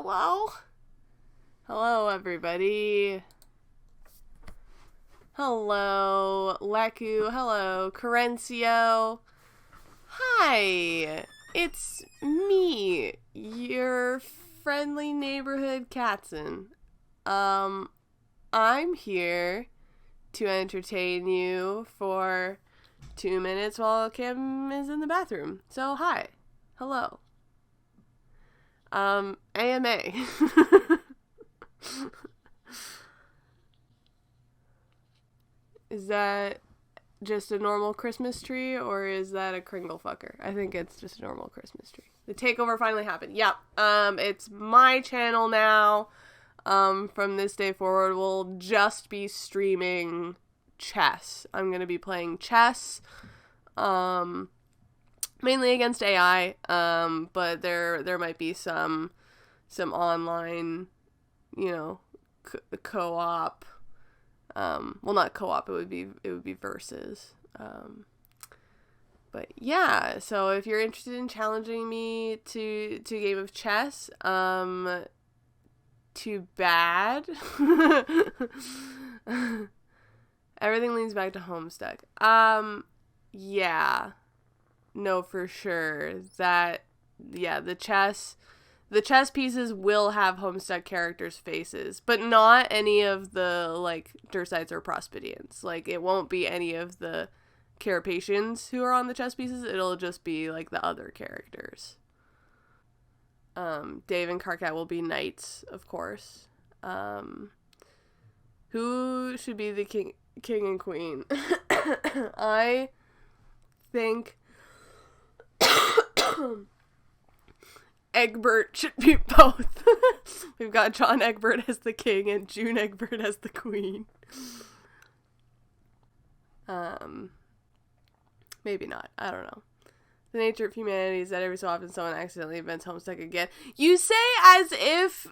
Hello? Hello, everybody. Hello, Leku. Hello, Carencio. Hi, it's me, your friendly neighborhood Katzen. I'm here to entertain you for 2 minutes while Kim is in the bathroom. So, hi. Hello. AMA. Is that just a normal Christmas tree, or is that a Kringle fucker? I think it's just a normal Christmas tree. The takeover finally happened. Yep. It's my channel now. From this day forward, we'll just be streaming chess. I'm gonna be playing chess. Mainly against AI, but there might be some online, co-op. Well, not co-op. It would be versus. But yeah. So if you're interested in challenging me to a game of chess, too bad. Everything leads back to Homestuck. Yeah. No, for sure. The chess pieces will have Homestuck characters' faces, but not any of the, Dersites or Prospedians. It won't be any of the Carapacians who are on the chess pieces. It'll just be, the other characters. Dave and Karkat will be knights, of course. Who should be the king and queen? I think Egbert should be both. We've got John Egbert as the king and June Egbert as the queen. Maybe not. I don't know. The nature of humanity is that every so often someone accidentally invents Homestuck again. You say as if,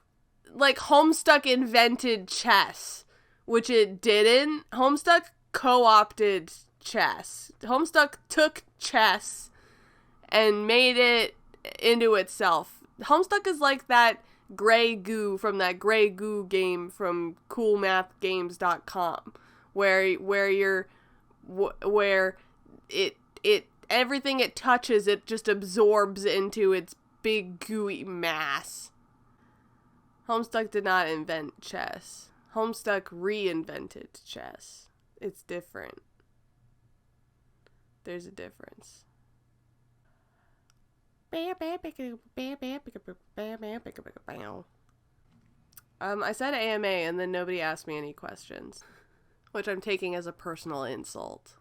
Homestuck invented chess, which it didn't. Homestuck co-opted chess. Homestuck took chess and made it into itself. Homestuck is like that gray goo from that gray goo game from coolmathgames.com where it everything it touches, it just absorbs into its big gooey mass. Homestuck did not invent chess. Homestuck reinvented chess. It's different. There's a difference. I said AMA and then nobody asked me any questions, which I'm taking as a personal insult.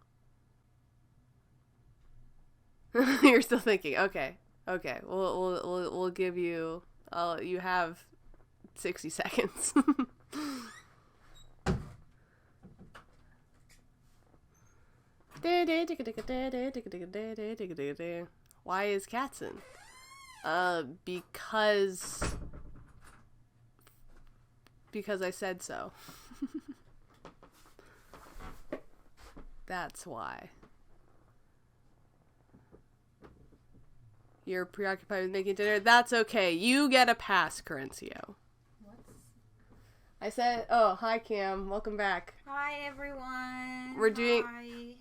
You're still thinking, okay. We'll give you. You have 60 seconds. Why is Katzen? Because I said so. That's why. You're preoccupied with making dinner. That's okay. You get a pass, Carencio. What? I said, hi Cam. Welcome back. Hi everyone. Hi.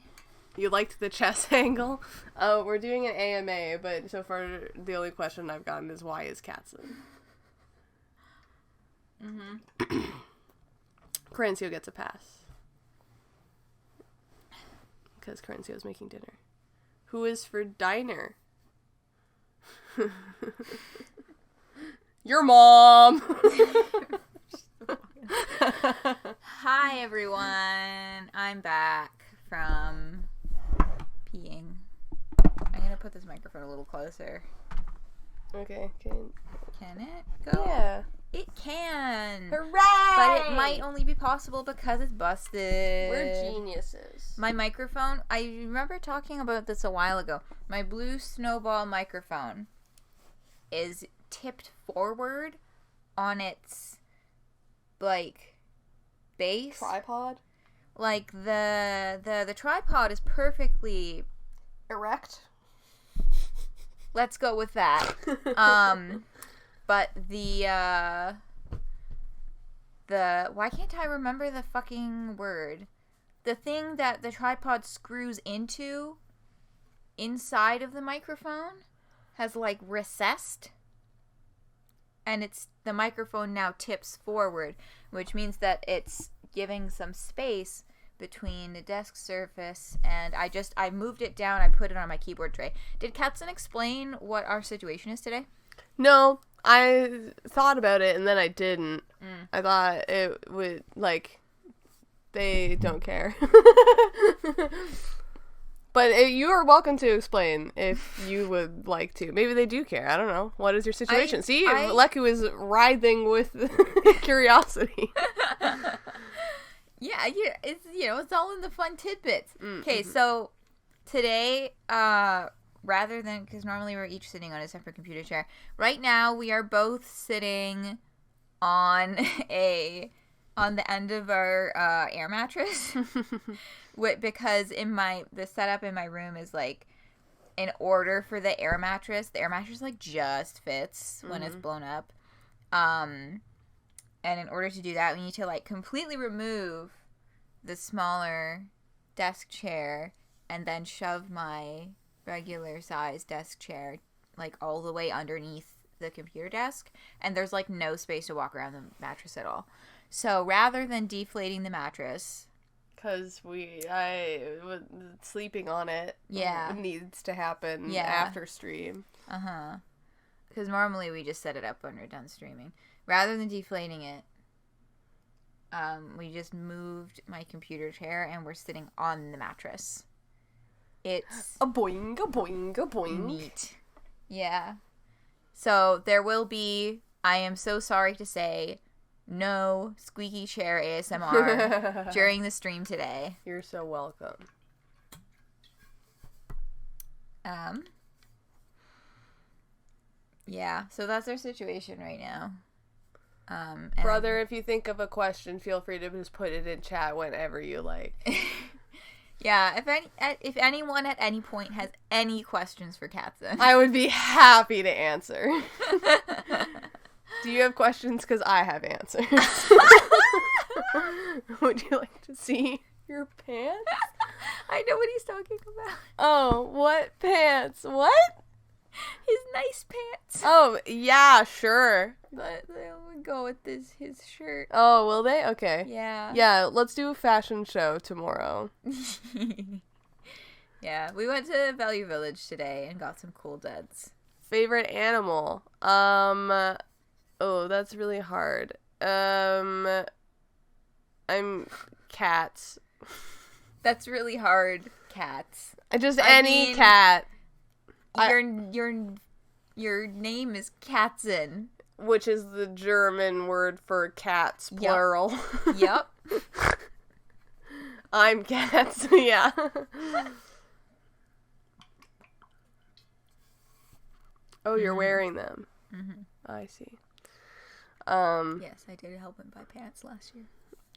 You liked the chess angle? We're doing an AMA, but so far the only question I've gotten is why is Katzen? Mm-hmm. Carencio gets a pass. Because Carencio's making dinner. Who is for diner? Your mom! Hi everyone. I'm back from peeing. I'm gonna put this microphone a little closer. Okay, Can it go? Yeah. It can. Hooray! But it might only be possible because it's busted. We're geniuses. My microphone, I remember talking about this a while ago. My blue snowball microphone is tipped forward on its, base. Tripod? The tripod is perfectly erect. Let's go with that. But the why can't I remember the fucking word? The thing that the tripod screws into inside of the microphone has like recessed, and the microphone now tips forward, which means that it's giving some space between the desk surface, and I moved it down. I put it on my keyboard tray. Did Katzen explain what our situation is today? No, I thought about it and then I didn't. I thought it would, like, they don't care. But you are welcome to explain if you would like to. Maybe they do care. I don't know. What is your situation? See, Leku is writhing with curiosity. Yeah, it's all in the fun tidbits. Okay, so today, rather than, because normally we're each sitting on a separate computer chair, right now we are both sitting on the end of our air mattress. Because the setup in my room is like, in order for the air mattress like just fits when it's blown up. And in order to do that, we need to like completely remove the smaller desk chair and then shove my regular size desk chair like all the way underneath the computer desk, and there's like no space to walk around the mattress at all. So rather than deflating the mattress, because sleeping on it needs to happen after stream. Because normally we just set it up when we're done streaming. Rather than deflating it, we just moved my computer chair and we're sitting on the mattress. It's a boing, a boing, a boing. Neat. Yeah. So there will be, I am so sorry to say, no squeaky chair ASMR during the stream today. You're so welcome. Yeah, so that's our situation right now. Brother, if you think of a question, feel free to just put it in chat whenever you like. Yeah, if anyone at any point has any questions for Katzen, I would be happy to answer. Do you have questions? Because I have answers. Would you like to see your pants? I know what he's talking about. Oh, what pants? What? His nice pants. Oh, yeah, sure. But they would go with his shirt. Oh, will they? Okay. Yeah. Yeah, let's do a fashion show tomorrow. Yeah, we went to Value Village today and got some cool duds. Favorite animal? Oh, that's really hard. I'm cats. That's really hard, cats. Any cat. Your name is Katzen, which is the German word for cats, plural. Yep. I'm cats, yeah. Oh, you're wearing them. Mm-hmm. I see. Yes, I did help him buy pants last year.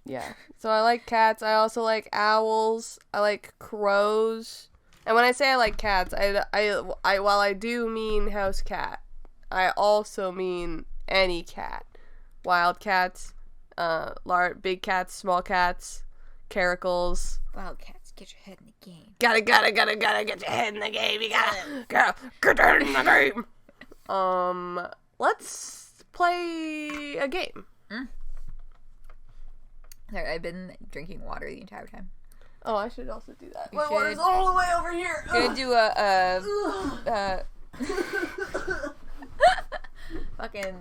Yeah. So I like cats. I also like owls. I like crows. And when I say I like cats, I while I do mean house cat, I also mean any cat. Wild cats, big cats, small cats, caracals. Wild cats, get your head in the game. Gotta get your head in the game. You gotta get your head in the game. Let's play a game. Sorry, I've been drinking water the entire time. Oh, I should also do that. My water's all the way over here. Gonna do a fucking.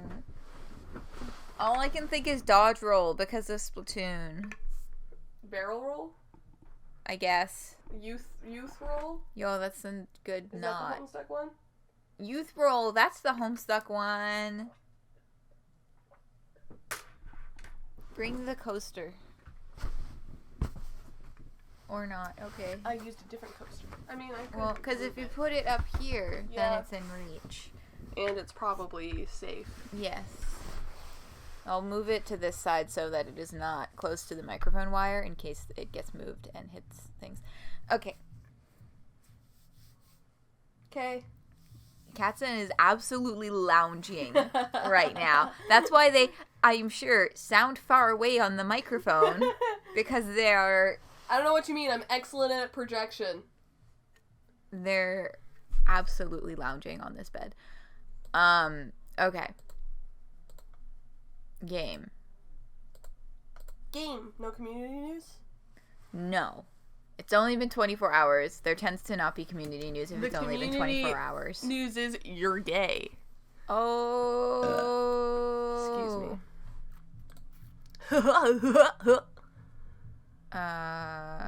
All I can think is dodge roll because of Splatoon. Barrel roll? I guess. Youth roll? Yo, that's a good Is knot. that the Homestuck one? Youth roll, that's the Homestuck one. Bring the coaster. Or not, okay. I used a different coaster. I mean, I could. Well, because if you put it up here, then it's in reach. And it's probably safe. Yes. I'll move it to this side so that it is not close to the microphone wire in case it gets moved and hits things. Okay. Okay. Katzen is absolutely lounging right now. That's why they, I'm sure, sound far away on the microphone because they are... I don't know what you mean. I'm excellent at projection. They're absolutely lounging on this bed. Okay. Game. No community news? No. It's only been 24 hours. There tends to not be community news if it's only been 24 hours. News is you're gay. Oh. Excuse me.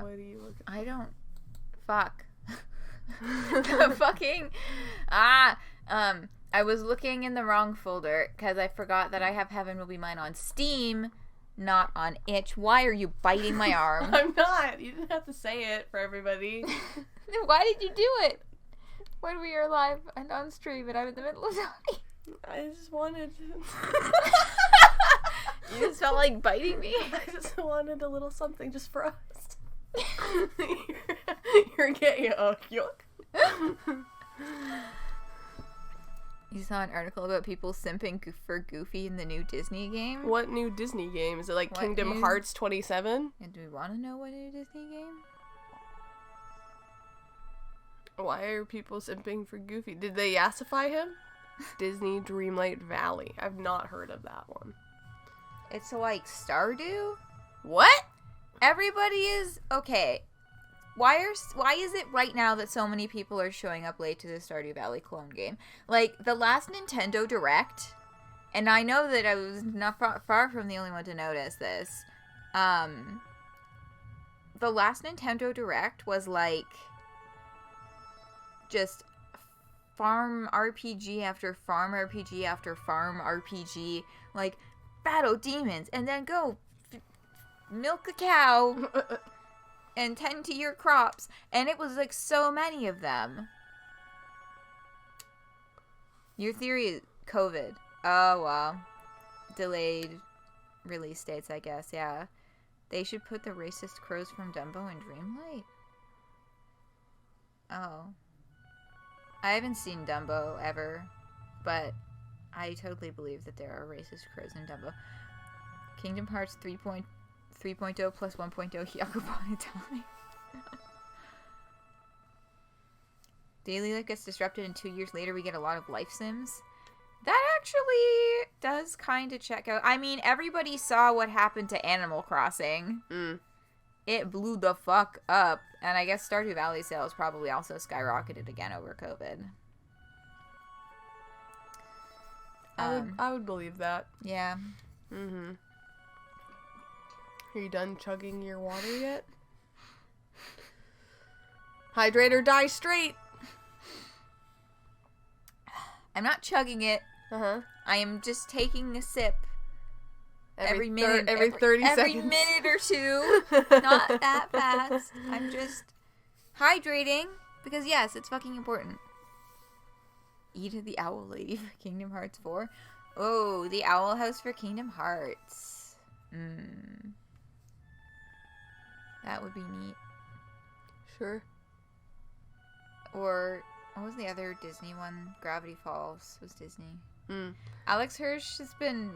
What do you look at? I don't... Fuck. The fucking... I was looking in the wrong folder because I forgot that I have Heaven Will Be Mine on Steam, not on Itch. Why are you biting my arm? I'm not. You didn't have to say it for everybody. Why did you do it? When we were live and on stream and I'm in the middle of talking. I just wanted to... You just felt like biting me? I just wanted a little something just for us. You're gay. Oh, yuck. You saw an article about people simping for Goofy in the new Disney game? What new Disney game? Is it like Kingdom Hearts 27? And do we want to know what new Disney game? Why are people simping for Goofy? Did they yassify him? Disney Dreamlight Valley. I've not heard of that one. It's like Stardew? What? Everybody is... Okay. Why is it right now that so many people are showing up late to the Stardew Valley clone game? Like, the last Nintendo Direct, and I know that I was not far from the only one to notice this, the last Nintendo Direct was, like, just farm RPG after farm RPG after farm RPG, like, battle demons, and then go milk a cow... and tend to your crops. And it was like so many of them. Your theory is COVID. Oh, well. Delayed release dates, I guess. Yeah. They should put the racist crows from Dumbo in Dreamlight. Oh. I haven't seen Dumbo ever. But I totally believe that there are racist crows in Dumbo. Kingdom Hearts 3.0 plus 1.0 Hyakubon time. Daily life gets disrupted and 2 years later we get a lot of life sims. That actually does kind of check out. I mean, everybody saw what happened to Animal Crossing. It blew the fuck up. And I guess Stardew Valley sales probably also skyrocketed again over COVID. I would believe that. Yeah. Mm-hmm. Are you done chugging your water yet? Hydrate or die straight. I'm not chugging it. Uh-huh. I am just taking a sip. Every 30 every seconds. minute or two. Not that fast. I'm just hydrating because yes, it's fucking important. Eda the Owl Lady for Kingdom Hearts 4. Oh, the Owl House for Kingdom Hearts. That would be neat. Sure. Or what was the other Disney one? Gravity Falls was Disney. Alex Hirsch has been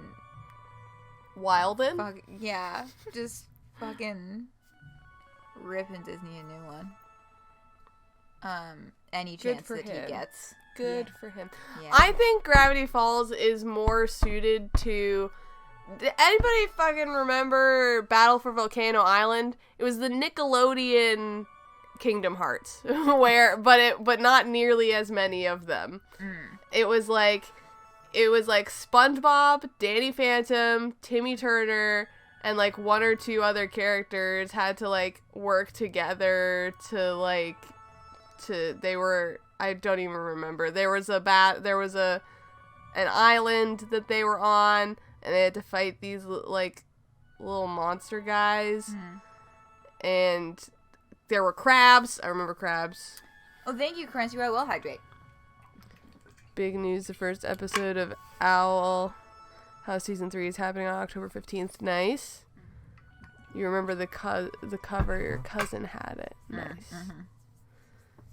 Wildin'? Yeah, just fucking ripping Disney a new one. Any chance that he gets. Good for him. Yeah. I think Gravity Falls is more suited to... Did anybody fucking remember Battle for Volcano Island? It was the Nickelodeon Kingdom Hearts, but not nearly as many of them. It was like SpongeBob, Danny Phantom, Timmy Turner, and like one or two other characters had to like work together to I don't even remember. There was an island that they were on. And they had to fight these, like, little monster guys. And there were crabs. I remember crabs. Oh, thank you, Crunchy. I will hydrate. Big news. The first episode of Owl House Season 3 is happening on October 15th. Nice. You remember the cover? Your cousin had it. Nice.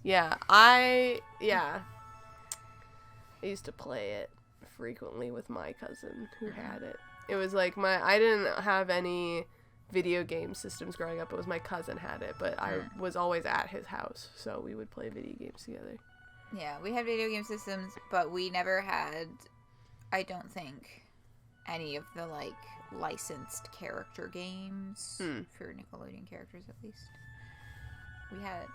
Yeah. I used to play it frequently with my cousin who had it. It was like I didn't have any video game systems growing up. It was my cousin had it, but I was always at his house, so we would play video games together. Yeah, we had video game systems, but we never had, I don't think, any of the, like, licensed character games for Nickelodeon characters, at least. We had,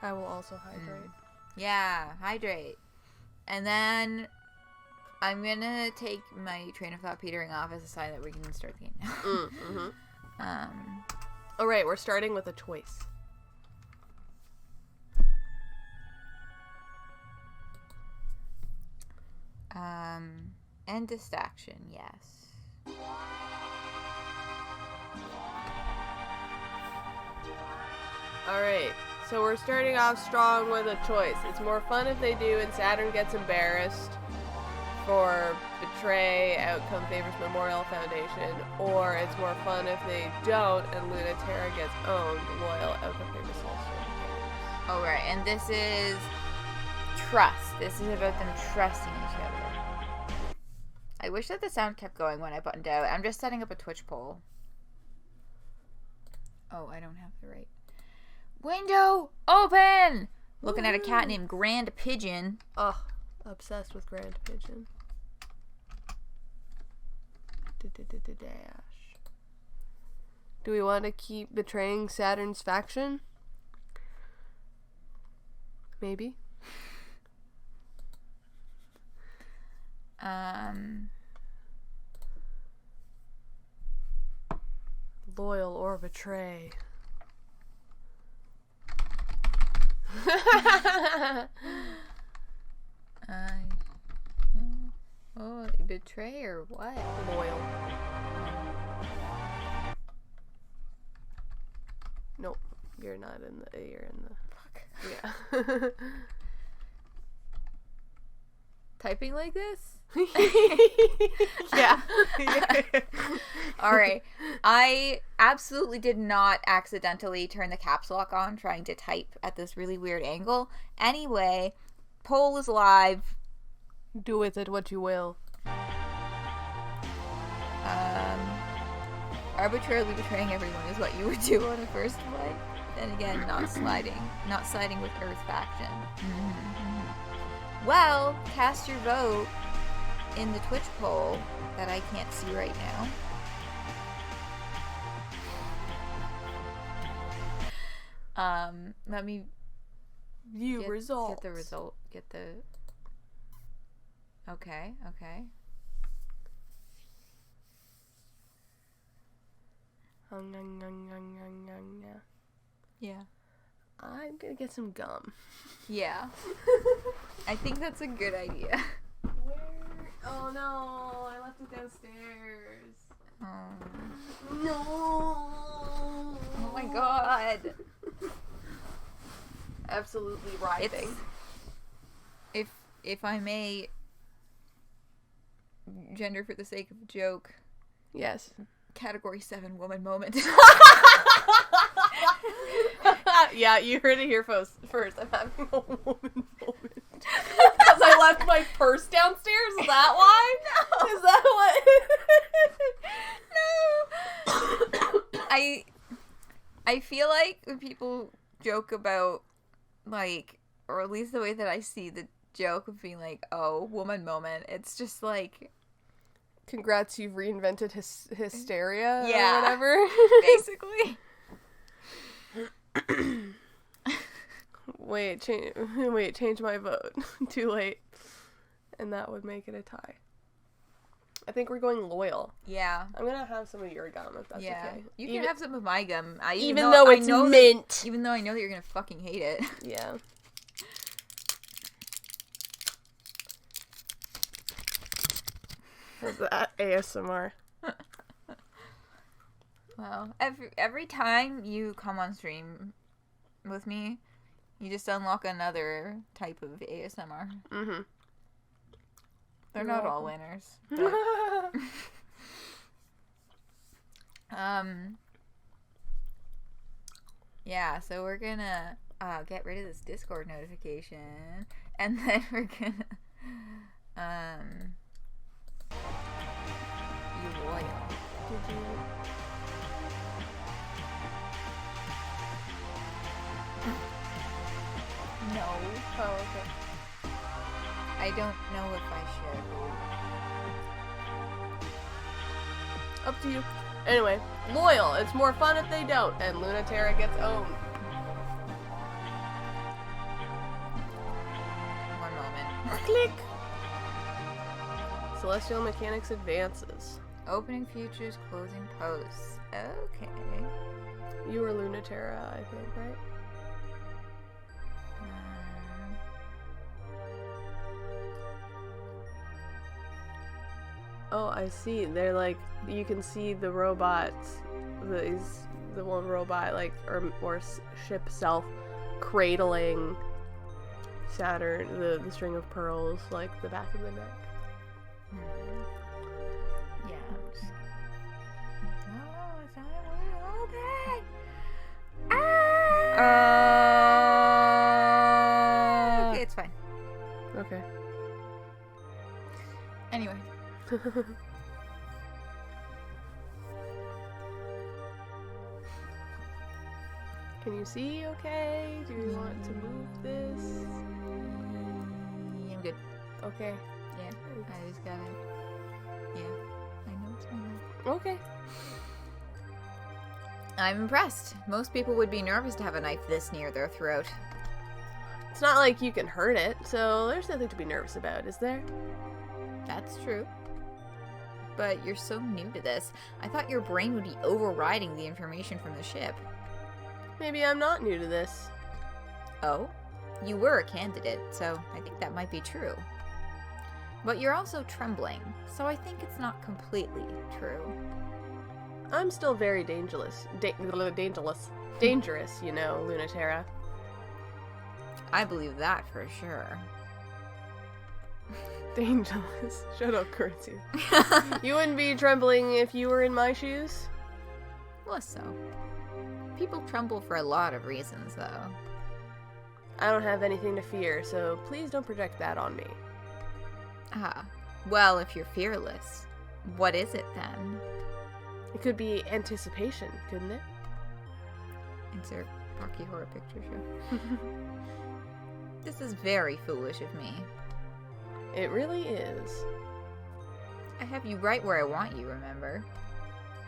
I will also hydrate. Yeah, hydrate. And then I'm gonna take my train of thought petering off as a sign that we can start the game now. All right, we're starting with a choice. And distraction, yes. All right, so we're starting off strong with a choice. It's more fun if they do and Saturn gets embarrassed for betray, outcome favors Memorial Foundation, or it's more fun if they don't and Luna-Terra gets owned, loyal, outcome favors Celestial. Oh, right, and this is trust. This is about them trusting each other. I wish that the sound kept going when I buttoned out. I'm just setting up a Twitch poll. Oh, I don't have the right. Window open! Looking at a cat named Grand Pigeon. Ugh, obsessed with Grand Pigeon. Dash. Do we want to keep betraying Saturn's faction? Maybe. Loyal or betray. Betray or what? Loyal. Nope. You're not in the. You're in the. Fuck. Yeah. Typing like this? Yeah. Alright. I absolutely did not accidentally turn the caps lock on trying to type at this really weird angle. Anyway, poll is live. Do with it what you will. Arbitrarily betraying everyone is what you would do on a first flight. Then again, not sliding with Earth faction. Well, cast your vote in the Twitch poll that I can't see right now. Let me view results. Get the result. Okay. Yeah. I'm gonna get some gum. Yeah. I think that's a good idea. Where? Oh no, I left it downstairs. No. Oh my god. Absolutely writhing. If I may gender for the sake of a joke. Yes. Category 7 woman moment. Yeah, you heard it here first. I'm having a woman moment. Because I left my purse downstairs? Is that why? No. Is that what? No. I feel like when people joke about, like, or at least the way that I see the joke of being like, oh, woman moment, it's just like... Congrats, you've reinvented hysteria yeah, or whatever. Basically. Wait, change my vote. Too late. And that would make it a tie. I think we're going loyal. Yeah. I'm gonna have some of your gum if that's okay. You can have some of my gum. Even though it's mint. Even though I know that you're gonna fucking hate it. Yeah. How's that ASMR? Well, every time you come on stream with me, you just unlock another type of ASMR. Mm-hmm. They're not all winners. But... yeah, so we're gonna... get rid of this Discord notification, and then we're gonna, you loyal. Did you? No. Oh, okay. I don't know if I should. Up to you. Anyway, loyal. It's more fun if they don't, and Luna-Terra gets owned. One moment. Click! Celestial Mechanics advances. Opening futures, closing posts. Okay. You were Luna-Terra, I think, right? Oh, I see. They're like, you can see the robots, the one robot, like, or ship self cradling Saturn, the string of pearls, like the back of the neck. Yeah. No, it's not open. Okay, it's fine. Okay. Anyway. Can you see okay? Do you want to move this? I'm good. Okay. Yeah, I just got it. Yeah, I know it's fine. Okay. I'm impressed. Most people would be nervous to have a knife this near their throat. It's not like you can hurt it, so there's nothing to be nervous about, is there? That's true. But you're so new to this. I thought your brain would be overriding the information from the ship. Maybe I'm not new to this. Oh? You were a candidate, so I think that might be true. But you're also trembling, so I think it's not completely true. I'm still very dangerous, you know, Luna-Terra. I believe that for sure. Dangerous. Shut up, Currency. You wouldn't be trembling if you were in my shoes? Less so. People tremble for a lot of reasons, though. I don't have anything to fear, so please don't project that on me. Ah. Well, if you're fearless, what is it then? It could be anticipation, couldn't it? Insert Rocky Horror Picture Show. This is very foolish of me. It really is. I have you right where I want you, remember?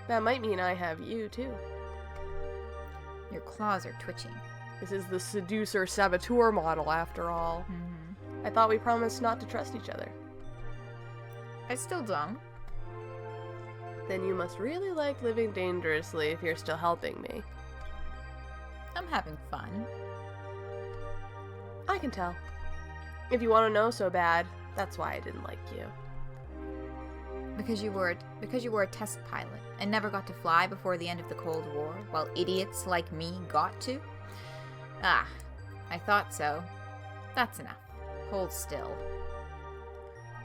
That might mean I have you, too. Your claws are twitching. This is the seducer-saboteur model, after all. Mm-hmm. I thought we promised not to trust each other. I still don't. Then you must really like living dangerously if you're still helping me. I'm having fun. I can tell. If you want to know so bad, that's why I didn't like you. Because you were a test pilot and never got to fly before the end of the Cold War, while idiots like me got to? Ah, I thought so. That's enough. Hold still.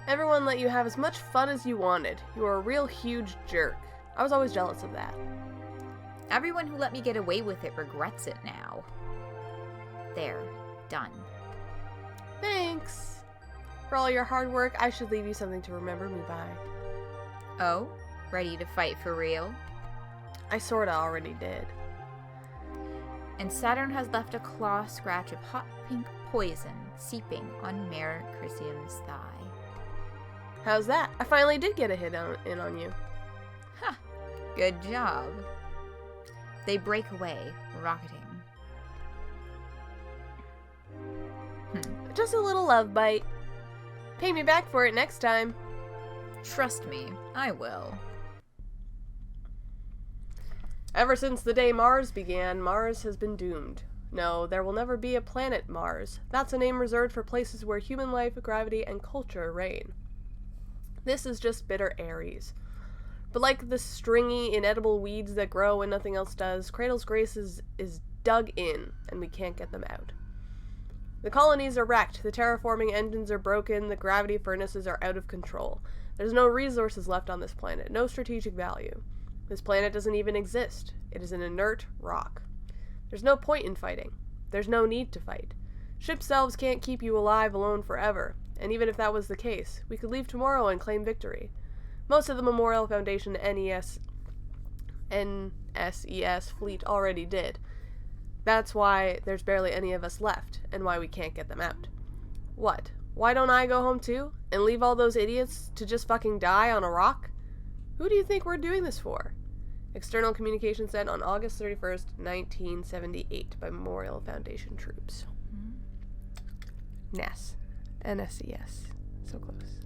Everyone let you have as much fun as you wanted. You were a real huge jerk. I was always jealous of that. Everyone who let me get away with it regrets it now. There. Done. Thanks. For all your hard work, I should leave you something to remember me by. Oh? Ready to fight for real? I sorta already did. And Saturn has left a claw scratch of hot pink poison seeping on Mare Chrysium's thigh. How's that? I finally did get a hit in on you. Ha! Good job. They break away, rocketing. Just a little love bite. Pay me back for it next time. Trust me, I will. Ever since the day Mars began, Mars has been doomed. No, there will never be a planet Mars. That's a name reserved for places where human life, gravity, and culture reign. This is just bitter Aries. But like the stringy, inedible weeds that grow when nothing else does, Cradle's Grace is dug in, and we can't get them out. The colonies are wrecked, the terraforming engines are broken, the gravity furnaces are out of control. There's no resources left on this planet, no strategic value. This planet doesn't even exist. It is an inert rock. There's no point in fighting. There's no need to fight. Ship selves can't keep you alive alone forever, and even if that was the case, we could leave tomorrow and claim victory. Most of the Memorial Foundation NSES fleet already did. That's why there's barely any of us left, and why we can't get them out. What? Why don't I go home too? And leave all those idiots to just fucking die on a rock? Who do you think we're doing this for? External communication sent on August 31st, 1978 by Memorial Foundation troops. NES. NSES. So close.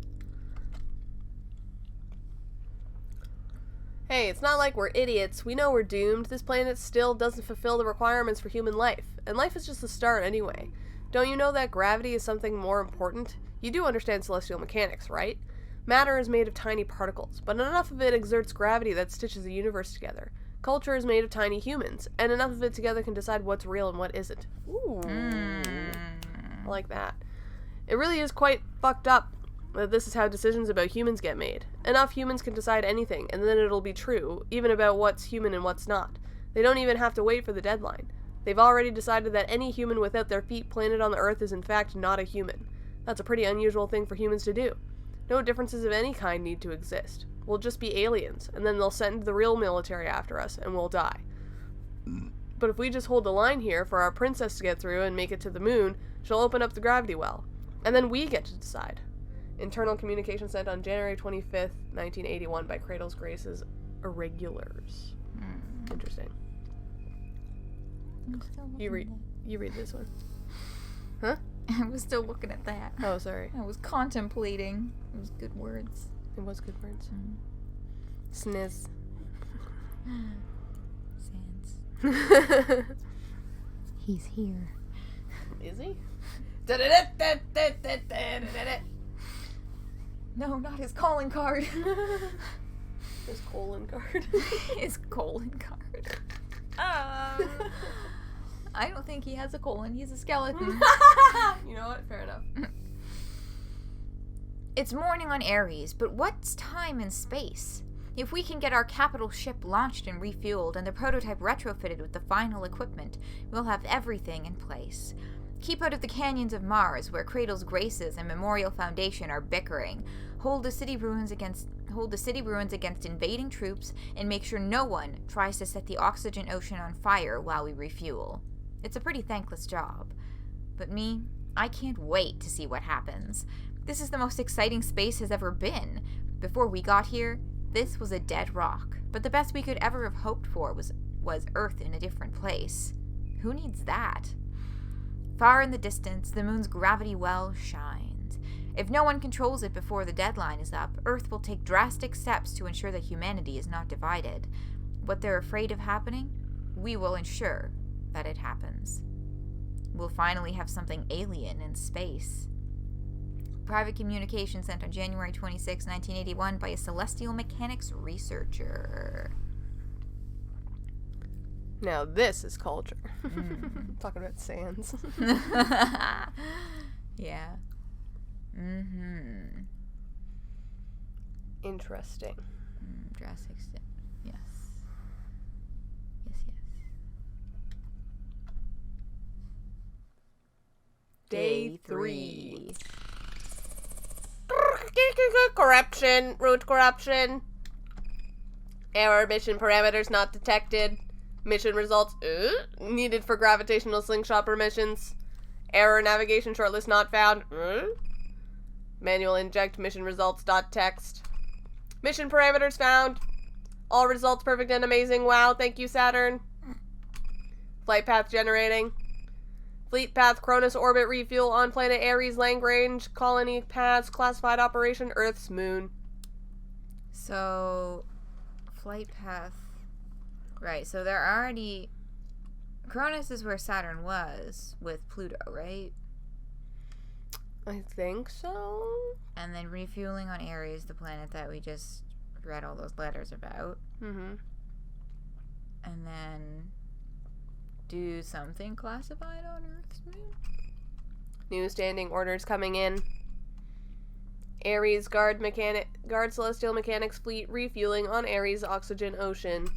Hey, it's not like we're idiots. We know we're doomed. This planet still doesn't fulfill the requirements for human life. And life is just the start anyway. Don't you know that gravity is something more important? You do understand celestial mechanics, right? Matter is made of tiny particles, but enough of it exerts gravity that stitches the universe together. Culture is made of tiny humans, and enough of it together can decide what's real and what isn't. Ooh. I like that. It really is quite fucked up that this is how decisions about humans get made. Enough humans can decide anything, and then it'll be true, even about what's human and what's not. They don't even have to wait for the deadline. They've already decided that any human without their feet planted on the earth is in fact not a human. That's a pretty unusual thing for humans to do. No differences of any kind need to exist. We'll just be aliens, and then they'll send the real military after us, and we'll die. But if we just hold the line here for our princess to get through and make it to the moon, she'll open up the gravity well. And then we get to decide. Internal communication sent on January 25th, 1981 by Cradle's Grace's Irregulars. Interesting. You read this one. Huh? I was still looking at that. Oh, sorry. I was contemplating. It was good words. It was good words. Sniz. Sans. He's here. Is he? No, not his calling card. His colon card. His colon card. I don't think he has a colon. He's a skeleton. You know what? Fair enough. It's morning on Ares, but what's time in space? If we can get our capital ship launched and refueled and the prototype retrofitted with the final equipment, we'll have everything in place. Keep out of the canyons of Mars, where Cradle's Graces and Memorial Foundation are bickering. Hold the city ruins against invading troops, and make sure no one tries to set the oxygen ocean on fire while we refuel. It's a pretty thankless job. But me, I can't wait to see what happens. This is the most exciting space has ever been. Before we got here, this was a dead rock. But the best we could ever have hoped for was Earth in a different place. Who needs that? Far in the distance, the moon's gravity well shines. If no one controls it before the deadline is up, Earth will take drastic steps to ensure that humanity is not divided. What they're afraid of happening, we will ensure that it happens. We'll finally have something alien in space. Private communication sent on January 26, 1981 by a celestial mechanics researcher. Now this is culture. Talking about sands. Yeah. Interesting. Drastic step. Yes. Day 3. Corruption. Root corruption. Error. Mission parameters not detected. Mission results needed for gravitational slingshot permissions. Error. Navigation shortlist not found. Manual inject mission results .text. Mission parameters found. All results perfect and amazing. Wow, thank you, Saturn. Flight path generating. Fleet path Cronus orbit refuel on planet Ares Lagrange colony paths classified operation Earth's moon. So, flight path. Right, so they're already. Cronus is where Saturn was with Pluto, right? I think so. And then refueling on Ares, the planet that we just read all those letters about. Mm-hmm. And then do something classified on Earth's moon? New standing orders coming in. Ares guard celestial mechanics fleet refueling on Ares oxygen ocean.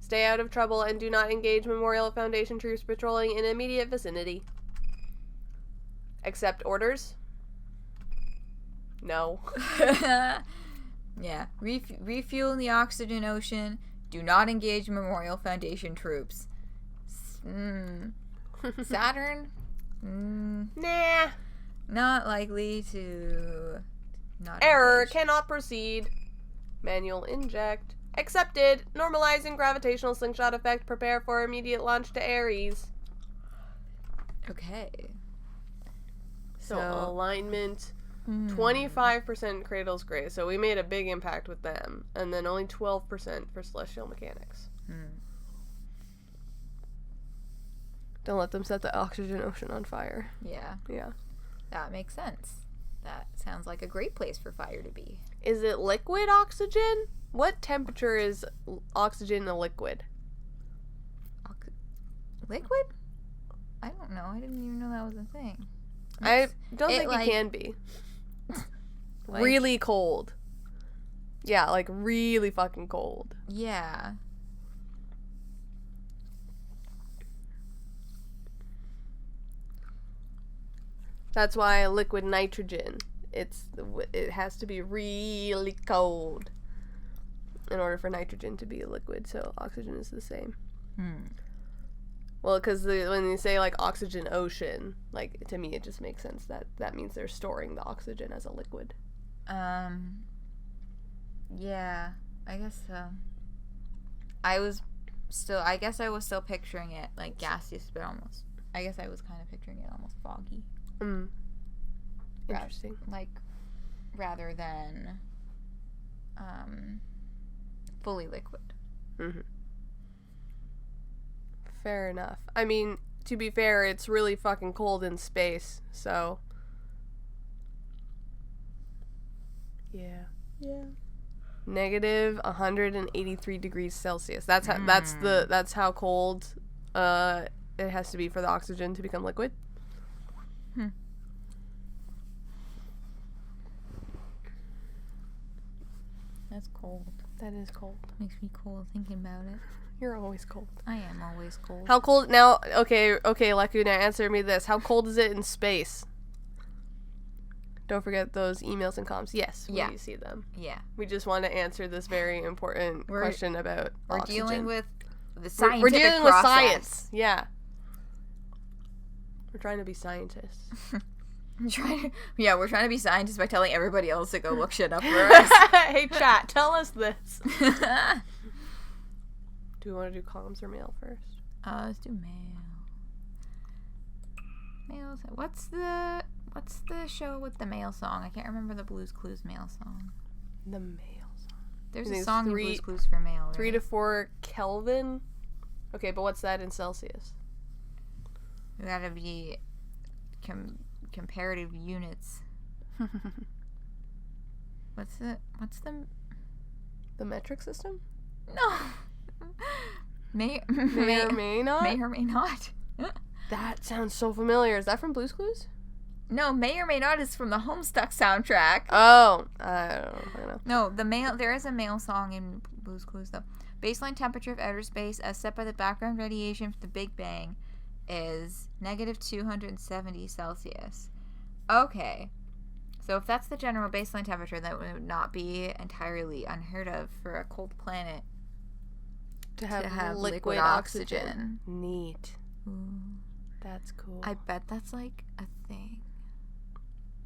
Stay out of trouble and do not engage Memorial Foundation troops patrolling in immediate vicinity. Accept orders? No. Yeah. Refuel the oxygen ocean. Do not engage Memorial Foundation troops. Saturn? Nah. Not likely to not Error. engage. Cannot proceed. Manual inject. Accepted. Normalizing gravitational slingshot effect. Prepare for immediate launch to Ares. Okay. So alignment, 25% Cradle's Grace. So we made a big impact with them. And then only 12% for Celestial Mechanics. Don't let them set the oxygen ocean on fire. Yeah. Yeah. That makes sense. That sounds like a great place for fire to be. Is it liquid oxygen? What temperature is oxygen a liquid? Liquid? I don't know. I didn't even know that was a thing. I don't think it can be. Really cold. Yeah, like really fucking cold. Yeah. That's why liquid nitrogen, it has to be really cold in order for nitrogen to be a liquid, so oxygen is the same. Well, because when you say, like, oxygen ocean, like, to me it just makes sense that means they're storing the oxygen as a liquid. Yeah, I guess so. I guess I was still picturing it, like, gaseous, but almost, I guess I was kind of picturing it almost foggy. Interesting. Rather than fully liquid. Fair enough. I mean, to be fair, it's really fucking cold in space, so yeah. Negative 183 degrees Celsius. That's how that's how cold it has to be for the oxygen to become liquid. That's cold. That is cold. Makes me cold thinking about it. You're always cold. I am always cold. How cold now? Okay, Lacuna, answer me this. How cold is it in space? Don't forget those emails and comms. Yes, we see them. Yeah. We just want to answer this very important question about oxygen. We're dealing with the scientific We're dealing process. with science. Yeah. We're trying to be scientists. We're trying to be scientists by telling everybody else to go look shit up for us. Hey, chat, tell us this. Do we want to do comms or mail first? Let's do mail. Mail. What's the show with the mail song? I can't remember the Blue's Clues mail song. The mail song. There's a song in Blue's Clues for mail, right? 3 to 4 Kelvin. Okay, but what's that in Celsius? We gotta be comparative units. What's the metric system? No. May or may not. May or may not. That sounds so familiar. Is that from Blue's Clues? No, May or May Not is from the Homestuck soundtrack. Oh, I don't know. No, there is a mail song in Blue's Clues though. Baseline temperature of outer space as set by the background radiation from the Big Bang is negative 270 Celsius. Okay. So if that's the general baseline temperature, that would not be entirely unheard of for a cold planet to have liquid oxygen. Neat. Ooh. That's cool. I bet that's like a thing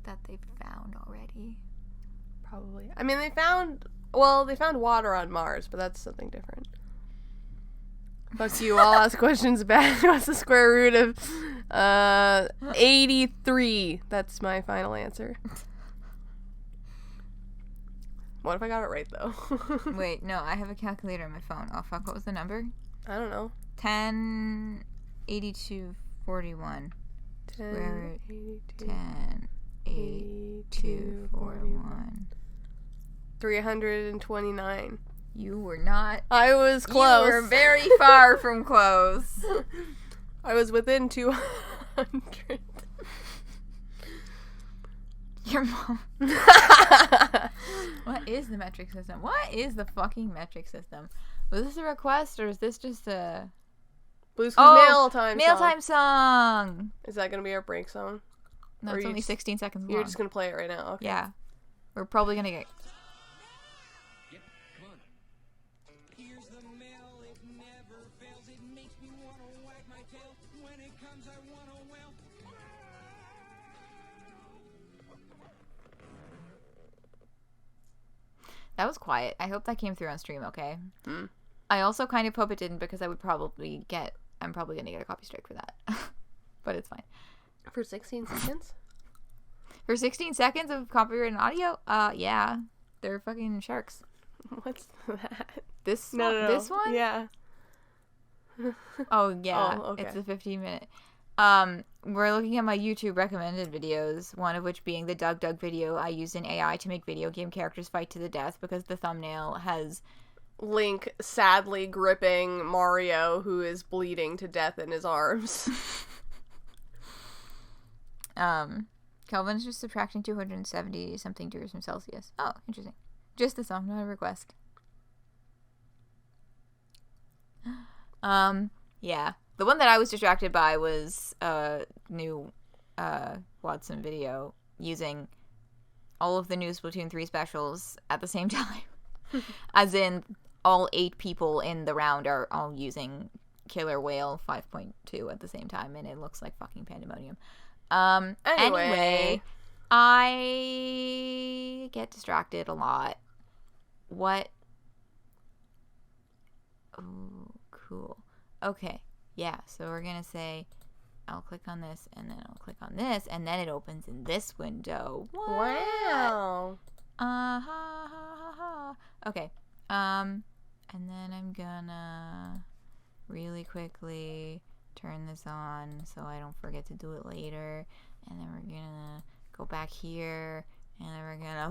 that they've found already. Probably. I mean, they found water on Mars, but that's something different. Fuck you, I'll ask questions back. What's the square root of 83? That's my final answer. What if I got it right, though? Wait, no, I have a calculator on my phone. Oh, fuck, what was the number? I don't know. 108241. 108241. 329. You were not. I was close. You were very far from close. I was within 200. Your mom. What is the metric system? What is the fucking metric system? Was this a request, or is this just a... Blue's Clues mail time mail song. time song! Is that going to be our break song? No, it's only 16 seconds long. You're just going to play it right now? Okay. Yeah. We're probably going to get... Yep, come on. Here's the mail, it never fails. It makes me want to wag my tail. When it comes, I want to wail. That was quiet. I hope that came through on stream, okay? Hmm. I also kind of hope it didn't, because I would probably get... I'm probably going to get a copy strike for that. But it's fine. For 16 seconds? For 16 seconds of copyrighted audio? Yeah. They're fucking sharks. What's that? This No, one? no, no. This one? Yeah. Oh, yeah. Oh, okay. It's a 15-minute. We're looking at my YouTube recommended videos, one of which being the Doug video I used in AI to make video game characters fight to the death, because the thumbnail has... Link sadly gripping Mario, who is bleeding to death in his arms. Kelvin's just subtracting 270 something degrees from Celsius. Oh, interesting. Just the song, not a request. Yeah. The one that I was distracted by was a new Watson video using all of the new Splatoon 3 specials at the same time. As in, all 8 people in the round are all using Killer Whale 5.2 at the same time, and it looks like fucking pandemonium. Anyway, I get distracted a lot. What? Oh, cool. Okay, yeah, so we're gonna say, I'll click on this, and then I'll click on this, and then it opens in this window. What? Wow. Ha ha ha ha. Okay, and then I'm gonna really quickly turn this on so I don't forget to do it later, and then we're gonna go back here, and then we're gonna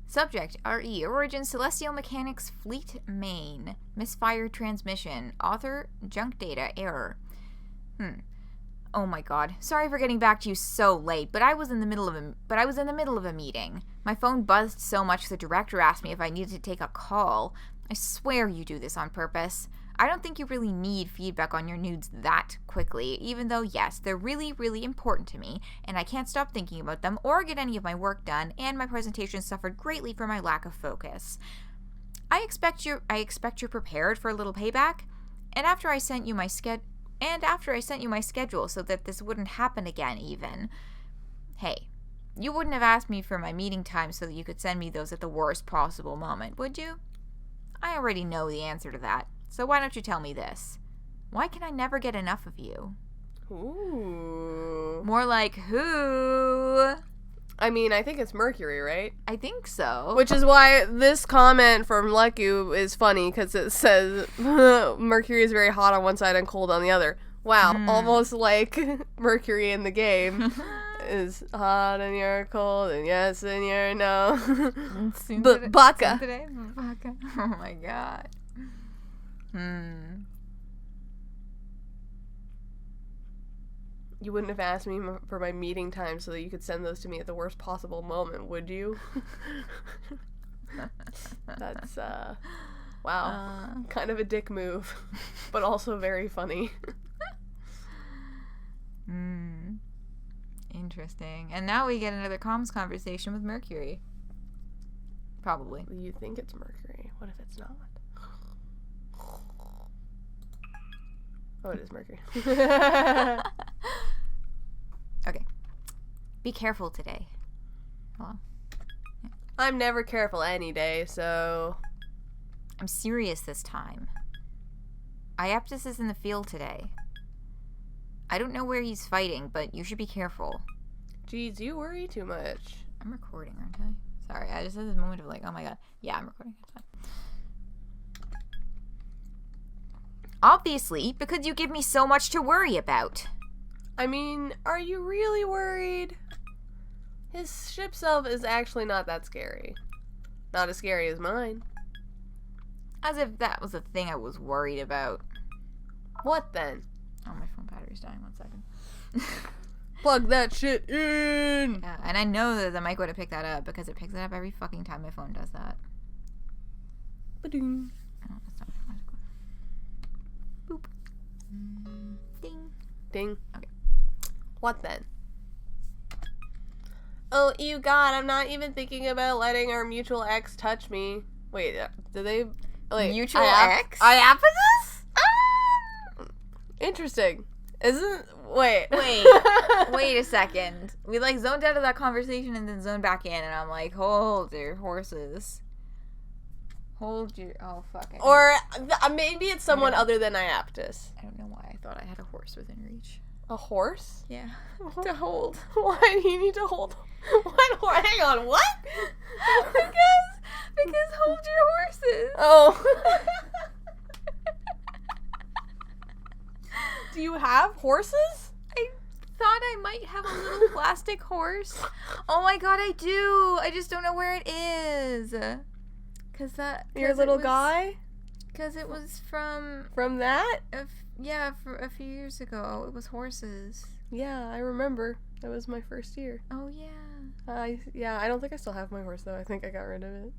Subject, RE, Origin, Celestial Mechanics, Fleet, Main, Misfired Transmission, Author, Junk Data, Error. Oh my god. Sorry for getting back to you so late, but I was in the middle of a meeting. My phone buzzed so much the director asked me if I needed to take a call. I swear you do this on purpose. I don't think you really need feedback on your nudes that quickly, even though, yes, they're really, really important to me, and I can't stop thinking about them or get any of my work done, and my presentation suffered greatly from my lack of focus. I expect you're prepared for a little payback, and after I sent you my schedule so that this wouldn't happen again even. Hey, you wouldn't have asked me for my meeting time so that you could send me those at the worst possible moment, would you? I already know the answer to that, so why don't you tell me this? Why can I never get enough of you? Ooh. More like who? I mean, I think it's Mercury, right? I think so. Which is why this comment from Leku is funny, because it says Mercury is very hot on one side and cold on the other. Wow, almost like Mercury in the game is hot and you're cold and yes and you're no. Baka. Baka. Oh my god. You wouldn't have asked me for my meeting time so that you could send those to me at the worst possible moment, would you? That's, wow. Kind of a dick move, but also very funny. Interesting. And now we get another comms conversation with Mercury. Probably. You think it's Mercury. What if it's not? Oh, it is Mercury. Okay. Be careful today. Hello. Yeah. I'm never careful any day, so... I'm serious this time. Iaptus is in the field today. I don't know where he's fighting, but you should be careful. Jeez, you worry too much. I'm recording, aren't I? Sorry, I just had this moment of like, oh my god. Yeah, I'm recording. It's fine. Obviously, because you give me so much to worry about. I mean, are you really worried? His ship self is actually not that scary. Not as scary as mine. As if that was a thing I was worried about. What then? Oh, my phone battery's dying. 1 second. Plug that shit in. Yeah, and I know that the mic would have picked that up because it picks it up every fucking time my phone does that. Ba-doom. Oh, that's not Boop. Ding. Ding. Okay. What then? Oh, you God, I'm not even thinking about letting our mutual ex touch me. Wait, did they... Like, Mutual ex? Iapetus? Interesting. Isn't... Wait. Wait a second. We, like, zoned out of that conversation and then zoned back in, and I'm like, hold your horses. Hold your... Oh, fuck. Or maybe it's someone other than Iapetus. I don't know why I thought I had a horse within reach. A horse? Yeah. To hold. Why do you need to hold... What? Hang on, what? because hold your horses. Oh. Do you have horses? I thought I might have a little plastic horse. Oh my god, I do. I just don't know where it is. Your little guy? Because it was from that? for a few years ago. It was horses. Yeah, I remember. That was my first year. Oh yeah. I don't think I still have my horse though. I think I got rid of it.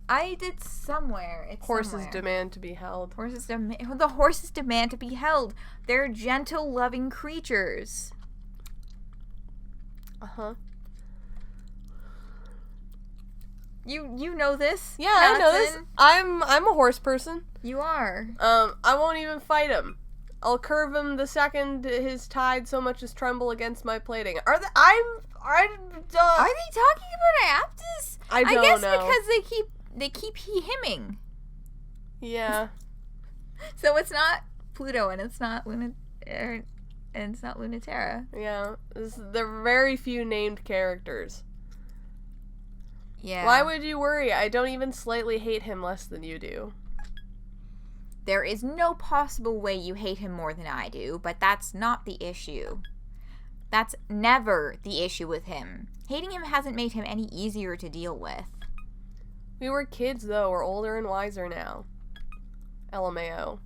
I did somewhere. It's Horses somewhere. demand to be held. The horses demand to be held. They're gentle, loving creatures. Uh-huh. You know this? Yeah, I know this. Captain? I'm a horse person. You are. I won't even fight him. I'll curve him the second his tide so much as tremble against my plating. Are they talking about Iapetus? I don't guess know. because they keep hemming. Yeah. So it's not Pluto and it's not Luna-Terra. Yeah. They're very few named characters. Yeah. Why would you worry? I don't even slightly hate him less than you do. There is no possible way you hate him more than I do, but that's not the issue. That's never the issue with him. Hating him hasn't made him any easier to deal with. We were kids, though. We're older and wiser now. LMAO.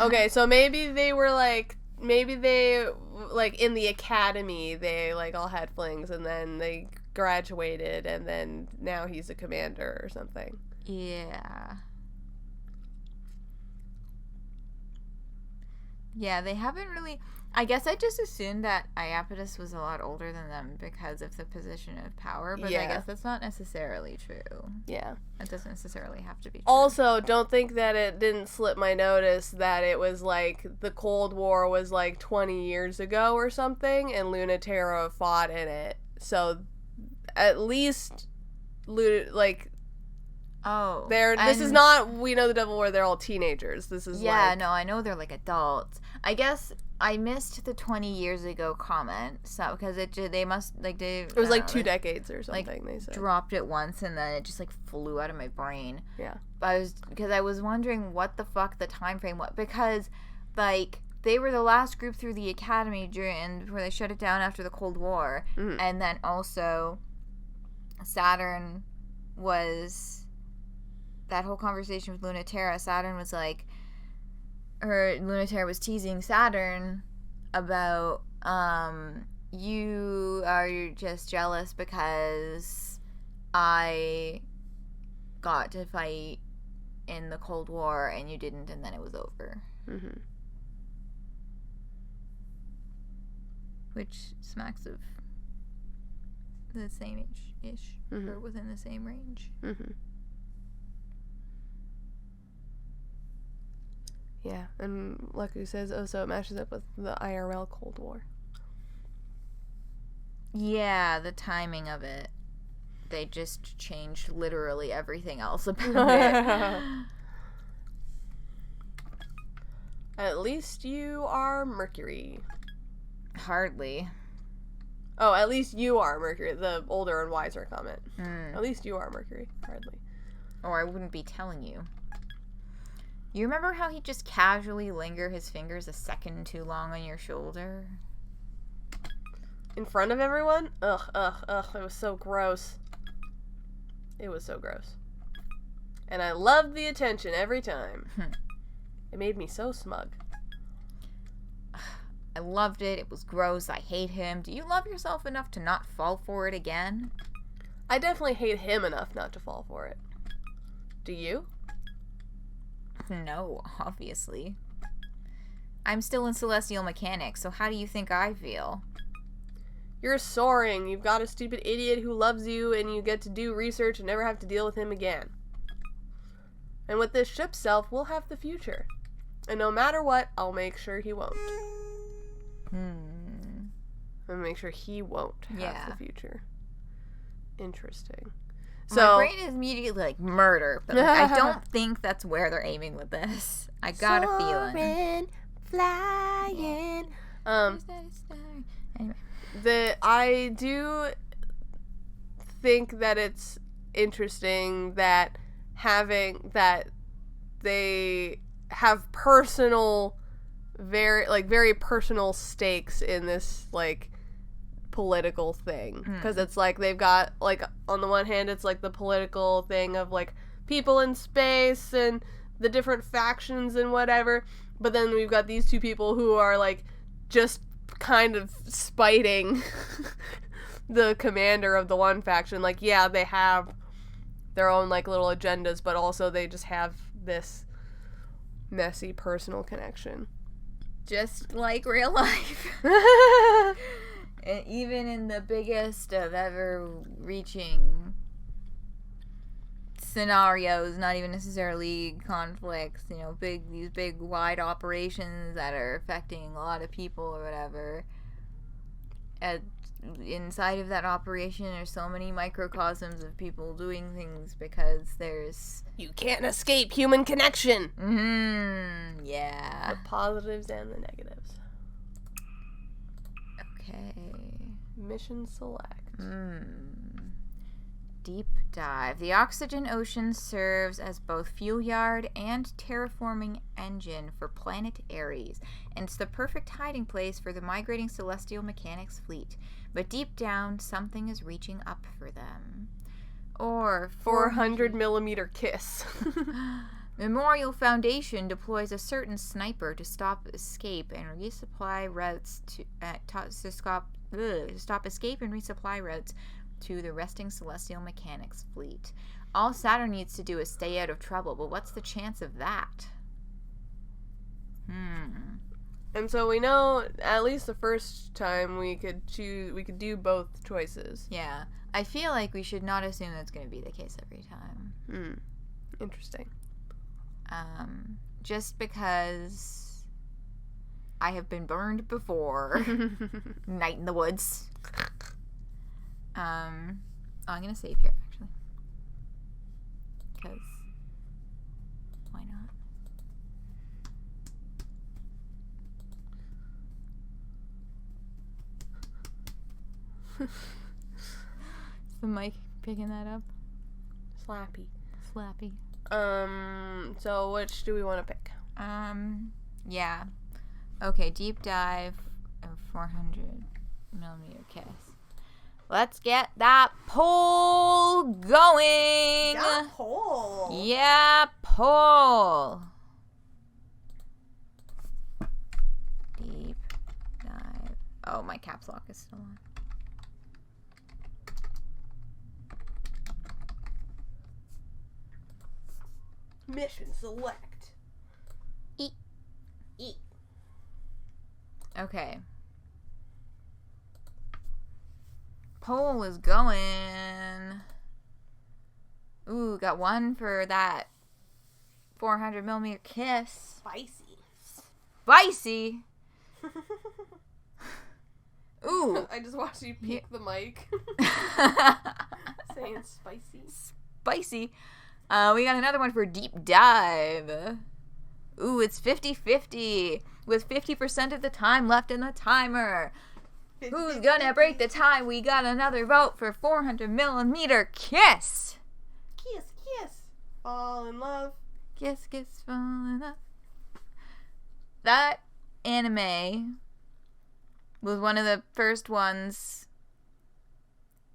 Okay, so maybe they, in the academy, they, all had flings, and then they graduated, and then now he's a commander or something. Yeah. Yeah, they haven't really... I guess I just assumed that Iapetus was a lot older than them because of the position of power, but I guess that's not necessarily true. Yeah. It doesn't necessarily have to be true. Also, don't think that it didn't slip my notice that it was, the Cold War was, 20 years ago or something, and Luna-Terra fought in it. So, at least, Oh. This is not We Know the Devil where they're all teenagers. This is Yeah, no, I know they're adults. I guess I missed the 20 years ago comment, so because they must it was 2 decades or something. They said dropped it once and then it just flew out of my brain. Yeah, because I was wondering what the fuck the time frame was, because they were the last group through the academy before they shut it down after the Cold War, and then also Saturn was. That whole conversation with Luna-Terra, Saturn was Luna-Terra was teasing Saturn about, you are just jealous because I got to fight in the Cold War and you didn't, and then it was over. Mm-hmm. Which smacks of the same age-ish, or within the same range. Mm-hmm. Yeah, and like who says, so it matches up with the IRL Cold War. Yeah, the timing of it. They just changed literally everything else about it. At least you are Mercury. Hardly. Oh, at least you are Mercury. The older and wiser comment. At least you are Mercury. Hardly. Or I wouldn't be telling you. You remember how he'd just casually linger his fingers a second too long on your shoulder? In front of everyone? Ugh. It was so gross. It was so gross. And I loved the attention every time. It made me so smug. I loved it. It was gross. I hate him. Do you love yourself enough to not fall for it again? I definitely hate him enough not to fall for it. Do you? No, obviously. I'm still in celestial mechanics, so how do you think I feel? You're soaring. You've got a stupid idiot who loves you, and you get to do research and never have to deal with him again. And with this ship self, we'll have the future. And no matter what, I'll make sure he won't. I'll make sure he won't have the future. Interesting. So, my brain is immediately like murder, but like, I don't think that's where they're aiming with this. I got a feeling. Flying. Anyway. I do think that it's interesting that they have personal, very personal stakes in this like political thing, because it's like they've got like on the one hand it's like the political thing of like people in space and the different factions and whatever, but then we've got these two people who are like just kind of spiting the commander of the one faction. Like, yeah, they have their own like little agendas, but also they just have this messy personal connection, just like real life. And even in the biggest of ever-reaching scenarios, not even necessarily conflicts, you know, these big wide operations that are affecting a lot of people or whatever. Inside of that operation, there's so many microcosms of people doing things because there's... You can't escape human connection! Yeah. The positives and the negatives. Okay. Mission select. Deep dive. The oxygen ocean serves as both fuel yard and terraforming engine for planet Ares, and it's the perfect hiding place for the migrating celestial mechanics fleet. But deep down, something is reaching up for them. Or 400mm kiss. Memorial Foundation deploys a certain sniper to stop escape and resupply routes stop escape and resupply routes to the resting celestial mechanics fleet. All Saturn needs to do is stay out of trouble, but what's the chance of that? And so we know at least the first time we could do both choices. Yeah. I feel like we should not assume that's going to be the case every time. Interesting. Just because I have been burned before. Night in the woods. I'm gonna save here, actually. Because why not? Is the mic picking that up? Slappy. So which do we want to pick? Yeah. Okay, deep dive of 400mm kiss. Let's get that poll going. Yeah, poll. Yeah, poll. Deep dive. Oh, my caps lock is still on. Mission select. Eat. Okay. Poll is going. Ooh, got one for that 400mm kiss. Spicy. Ooh. I just watched you pick the mic. Saying spicy. We got another one for deep dive. Ooh, it's 50-50 with 50% of the time left in the timer. Who's gonna break the tie? We got another vote for 400mm kiss. Kiss. Fall in love. Kiss, fall in love. That anime was one of the first ones.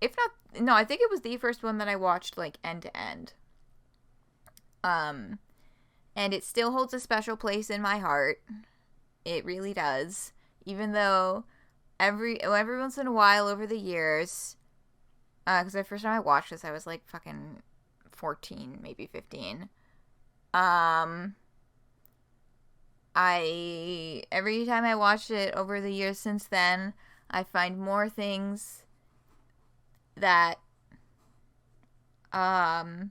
If not, no, I think it was the first one that I watched like end to end. And it still holds a special place in my heart. It really does. Even though every once in a while over the years, because the first time I watched this, I was like fucking 14, maybe 15. Every time I watched it over the years since then, I find more things that aren't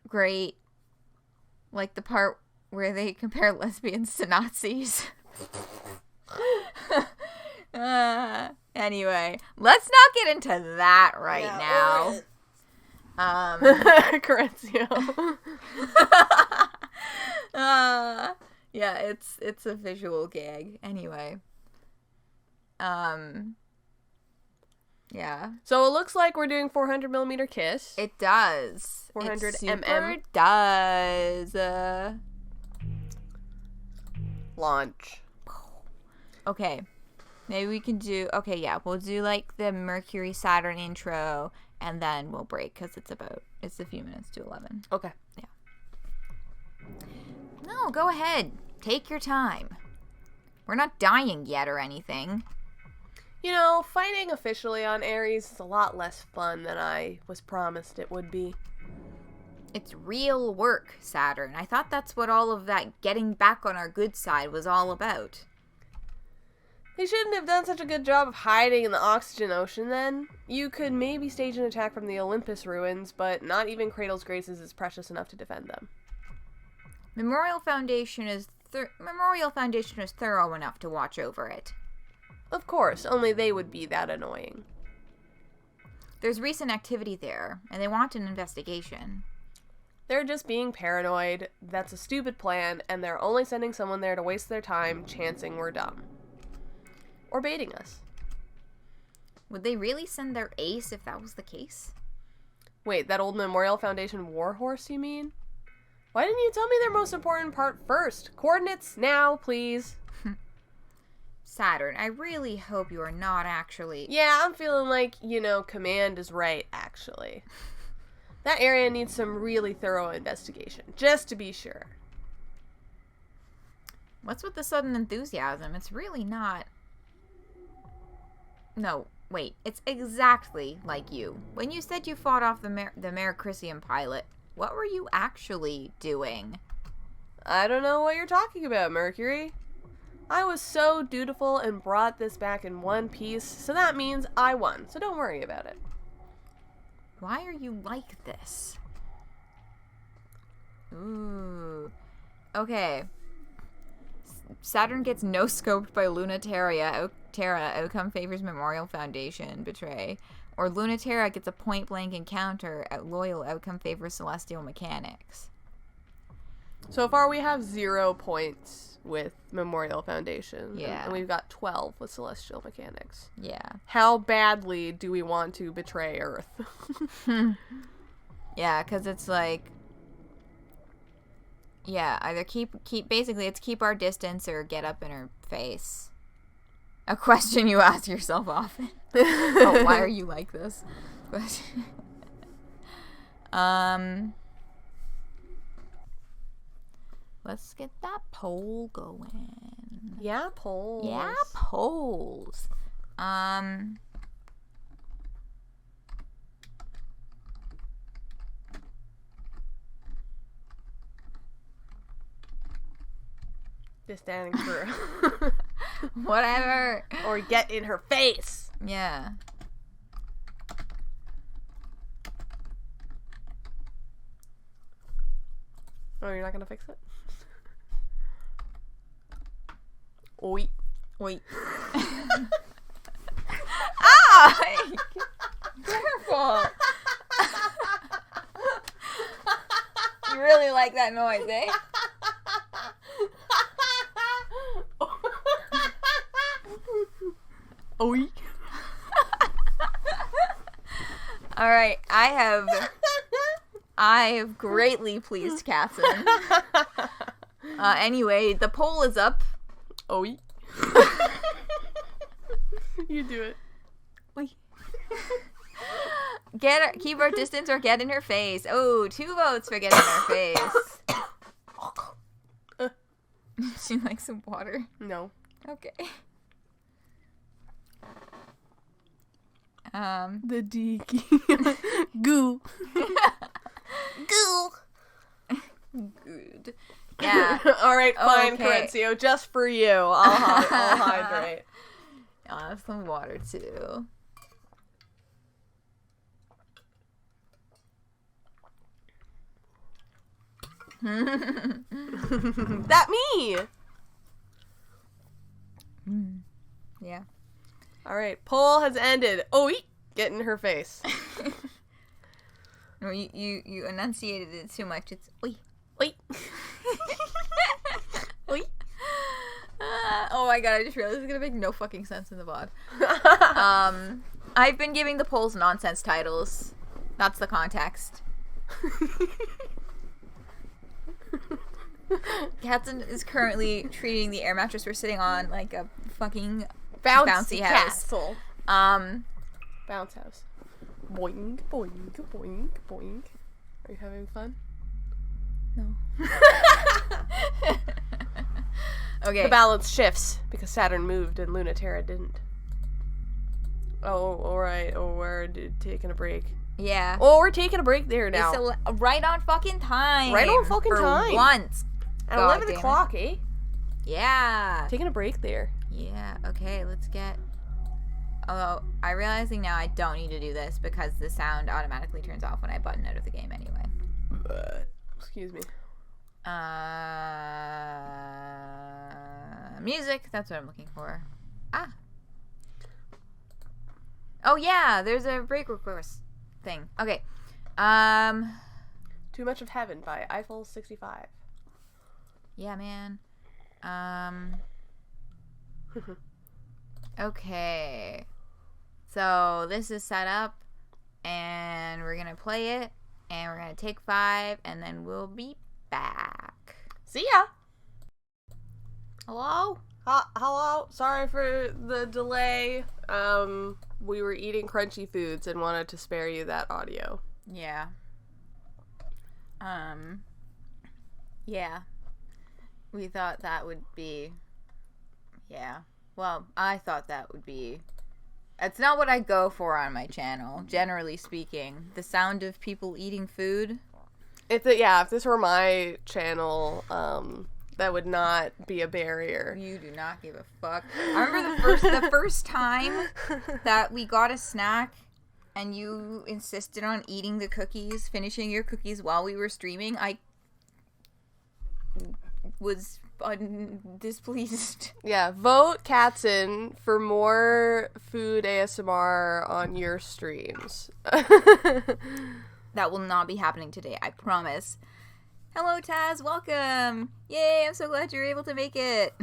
great, like the part where they compare lesbians to Nazis. Anyway, let's not get into that now. Corencio. Yeah, it's a visual gag. Anyway. Yeah. So it looks like we're doing 400mm Kiss. It does. 400 it super mm. does. Launch. Okay. Maybe we can do... Okay, yeah. We'll do, like, the Mercury Saturn intro, and then we'll break, because it's a few minutes to 11. Okay. Yeah. No, go ahead. Take your time. We're not dying yet or anything. You know, fighting officially on Ares is a lot less fun than I was promised it would be. It's real work, Saturn. I thought that's what all of that getting back on our good side was all about. They shouldn't have done such a good job of hiding in the oxygen ocean then. You could maybe stage an attack from the Olympus ruins, but not even Cradle's Graces is precious enough to defend them. Memorial Foundation is thorough enough to watch over it. Of course, only they would be that annoying. There's recent activity there, and they want an investigation. They're just being paranoid. That's a stupid plan, and they're only sending someone there to waste their time chancing we're dumb. Or baiting us. Would they really send their ace if that was the case? Wait, that old Memorial Foundation warhorse, you mean? Why didn't you tell me their most important part first? Coordinates now, please. Saturn, I really hope you are not actually... Yeah, I'm feeling like, Command is right, actually. That area needs some really thorough investigation, just to be sure. What's with the sudden enthusiasm? It's really not... No, wait. It's exactly like you. When you said you fought off the Maricrisium pilot, what were you actually doing? I don't know what you're talking about, Mercury. I was so dutiful and brought this back in one piece, so that means I won, so don't worry about it. Why are you like this? Ooh. Okay. Saturn gets no-scoped by Luna-Terra. Outcome favors Memorial Foundation. Betray. Or Luna-Terra gets a point-blank encounter. Loyal outcome favors Celestial Mechanics. So far we have 0 points with Memorial Foundation. Yeah. And we've got 12 with Celestial Mechanics. Yeah. How badly do we want to betray Earth? Yeah, because it's like... Yeah, either keep basically it's keep our distance or get up in her face. A question you ask yourself often. Oh, why are you like this? Let's get that poll going. Yeah, polls. Yeah, polls. Just standing through. Whatever. Or get in her face. Yeah. Oh, you're not gonna fix it? Oi. Wait. Ah! Careful. You really like that noise, eh? Oi. All right, I have greatly pleased Catherine. Anyway, the poll is up. Oi. You do it. Oi. Keep our distance or get in her face. Oh, 2 votes for get in her face. She likes some water. No. Okay. The D key. Goo. Goo. Good. Yeah. All right, fine, Okay. Corincio, just for you. I'll hydrate. I'll have some water too. That me. Yeah. All right, poll has ended. Oh, get in her face. No, you enunciated it too much. It's oi. Wait. Oi. Oh my god, I just realized it's gonna make no fucking sense in the VOD. I've been giving the polls nonsense titles. That's the context. Katzen is currently treating the air mattress we're sitting on like a fucking bouncy house. Castle. Bounce house. Boing, boing, boing, boing. Are you having fun? No. Okay. The balance shifts because Saturn moved and Luna-Terra didn't. Oh, alright. Oh, we're taking a break. Yeah. Oh, we're taking a break there now. It's right on fucking time. Right on fucking for time. Once. At God 11 damn it. o'clock, eh? Yeah. Taking a break there. Yeah. Okay, let's get... Although, I'm realizing now I don't need to do this because the sound automatically turns off when I button out of the game anyway. Excuse me. Music. That's what I'm looking for. Ah. Oh yeah, there's a break request thing. Okay. Too Much of Heaven by Eiffel 65. Yeah, man. Okay. So this is set up, and we're gonna play it, and we're gonna take 5, and then we'll be back. See ya! Hello? Hello? Sorry for the delay. We were eating crunchy foods and wanted to spare you that audio. Yeah. Yeah. We thought that would be... Yeah. Well, I thought that would be... It's not what I go for on my channel, generally speaking. The sound of people eating food. If this were my channel, that would not be a barrier. You do not give a fuck. I remember the first time that we got a snack and you insisted on eating the cookies, finishing your cookies while we were streaming. I was displeased. Yeah, vote Katzen for more food ASMR on your streams. That will not be happening today, I promise. Hello, Taz. Welcome. Yay, I'm so glad you're able to make it.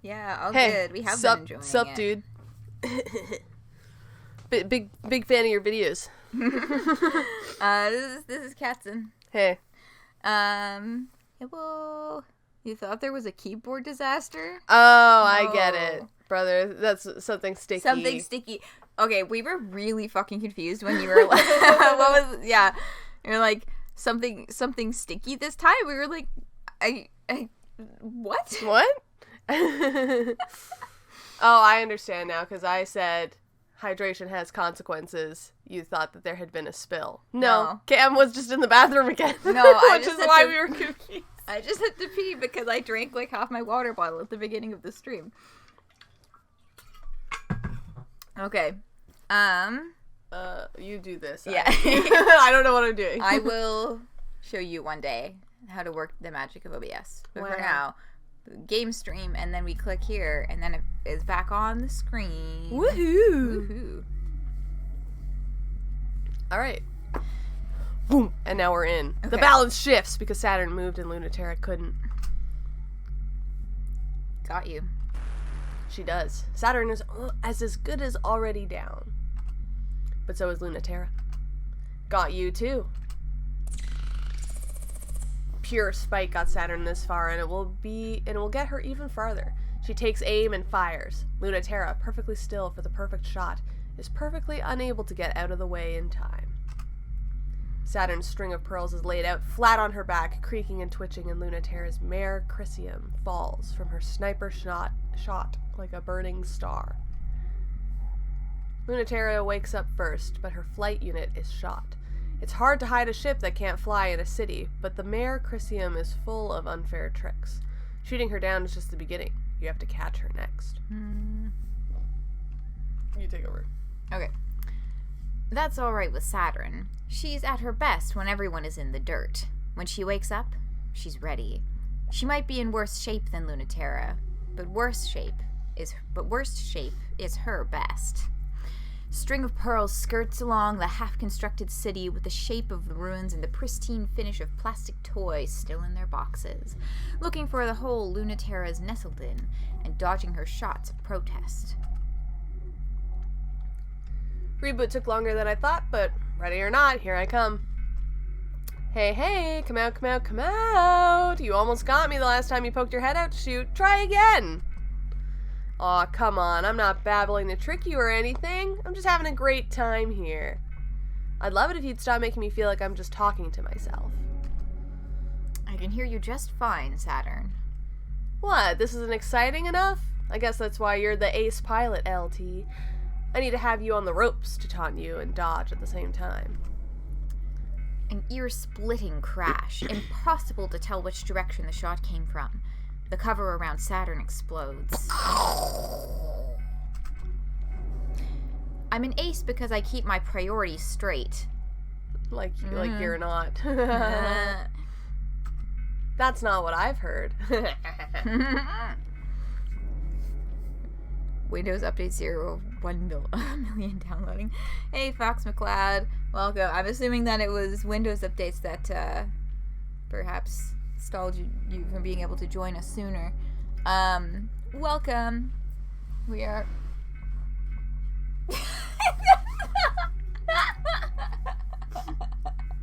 Yeah, all good. We have been enjoying sup, it. dude. big fan of your videos. This is Katzen. Hey. Hello. You thought there was a keyboard disaster? Oh, I get it, brother. That's something sticky. Something sticky. Okay, we were really fucking confused when you were like, yeah. You're like, something sticky this time? We were like, what? What? Oh, I understand now, because I said hydration has consequences. You thought that there had been a spill. No. Cam was just in the bathroom again. No, which is why we were confused. I just had to pee because I drank like half my water bottle at the beginning of the stream. Okay. You do this. Yeah. I don't know what I'm doing. I will show you one day how to work the magic of OBS. But for now, game stream, and then we click here, and then it is back on the screen. Woohoo! Woohoo. All right. Boom. And now we're in. Okay. The balance shifts because Saturn moved and Luna-Terra couldn't. Got you. She does. Saturn is as good as already down. But so is Luna-Terra. Got you too. Pure spite got Saturn this far, and it will get her even farther. She takes aim and fires. Luna-Terra, perfectly still for the perfect shot, is perfectly unable to get out of the way in time. Saturn's string of pearls is laid out flat on her back, creaking and twitching, and Luna-Terra's mare Chrysium falls from her sniper shot like a burning star. Luna-Terra wakes up first, but her flight unit is shot. It's hard to hide a ship that can't fly in a city, but the mare Chrysium is full of unfair tricks. Shooting her down is just the beginning. You have to catch her next. You take over. Okay. That's all right with Saturn. She's at her best when everyone is in the dirt. When she wakes up, she's ready. She might be in worse shape than Luna-Terra, but worst shape is her best. String of Pearls skirts along the half-constructed city with the shape of the ruins and the pristine finish of plastic toys still in their boxes, looking for the hole Luna-Terra's nestled in and dodging her shots of protest. Reboot took longer than I thought, but ready or not, here I come. Hey, come out, come out, come out! You almost got me the last time you poked your head out to shoot. Try again! Aw, come on, I'm not babbling to trick you or anything. I'm just having a great time here. I'd love it if you'd stop making me feel like I'm just talking to myself. I can hear you just fine, Saturn. What, this isn't exciting enough? I guess that's why you're the ace pilot, LT. I need to have you on the ropes to taunt you and dodge at the same time. An ear-splitting crash. Impossible to tell which direction the shot came from. The cover around Saturn explodes. I'm an ace because I keep my priorities straight. Like you're not. That's not what I've heard. Windows Update 0, 1 million downloading. Hey, Fox McCloud. Welcome. I'm assuming that it was Windows updates that perhaps stalled you from being able to join us sooner. Welcome. We are...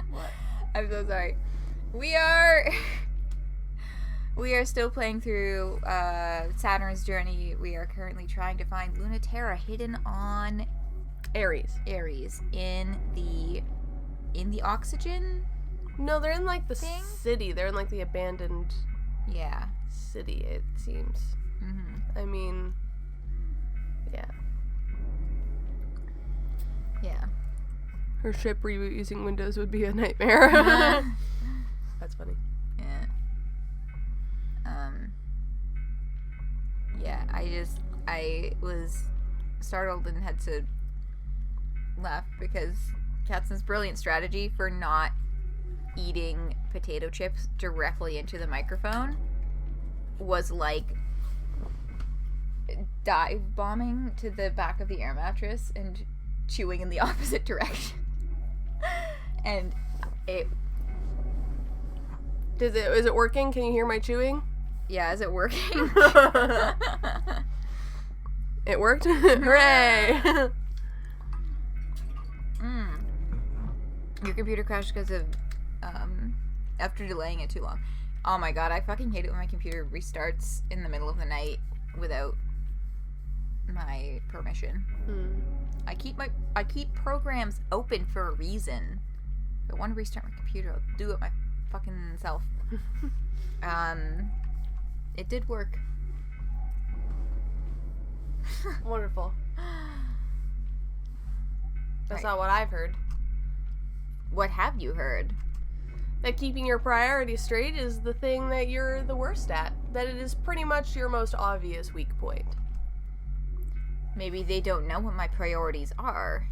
What? I'm so sorry. We are still playing through Saturn's journey. We are currently trying to find Luna-Terra hidden on Aries in the oxygen. No, they're in like the thing? city. They're in like the abandoned city, it seems. Mm-hmm. I mean, yeah. Yeah. Her ship reboot using Windows would be a nightmare. That's funny. Yeah. Yeah, I was startled and had to laugh because Katzen's brilliant strategy for not eating potato chips directly into the microphone was like dive bombing to the back of the air mattress and chewing in the opposite direction. And is it working? Can you hear my chewing? Yeah, is it working? It worked? Hooray! Your computer crashed because of after delaying it too long. Oh my god, I fucking hate it when my computer restarts in the middle of the night without my permission. I keep programs open for a reason. If I want to restart my computer, I'll do it my fucking self. It did work. Wonderful. That's Right. not what I've heard. What have you heard? That keeping your priorities straight is the thing that you're the worst at. That it is pretty much your most obvious weak point. Maybe they don't know what my priorities are.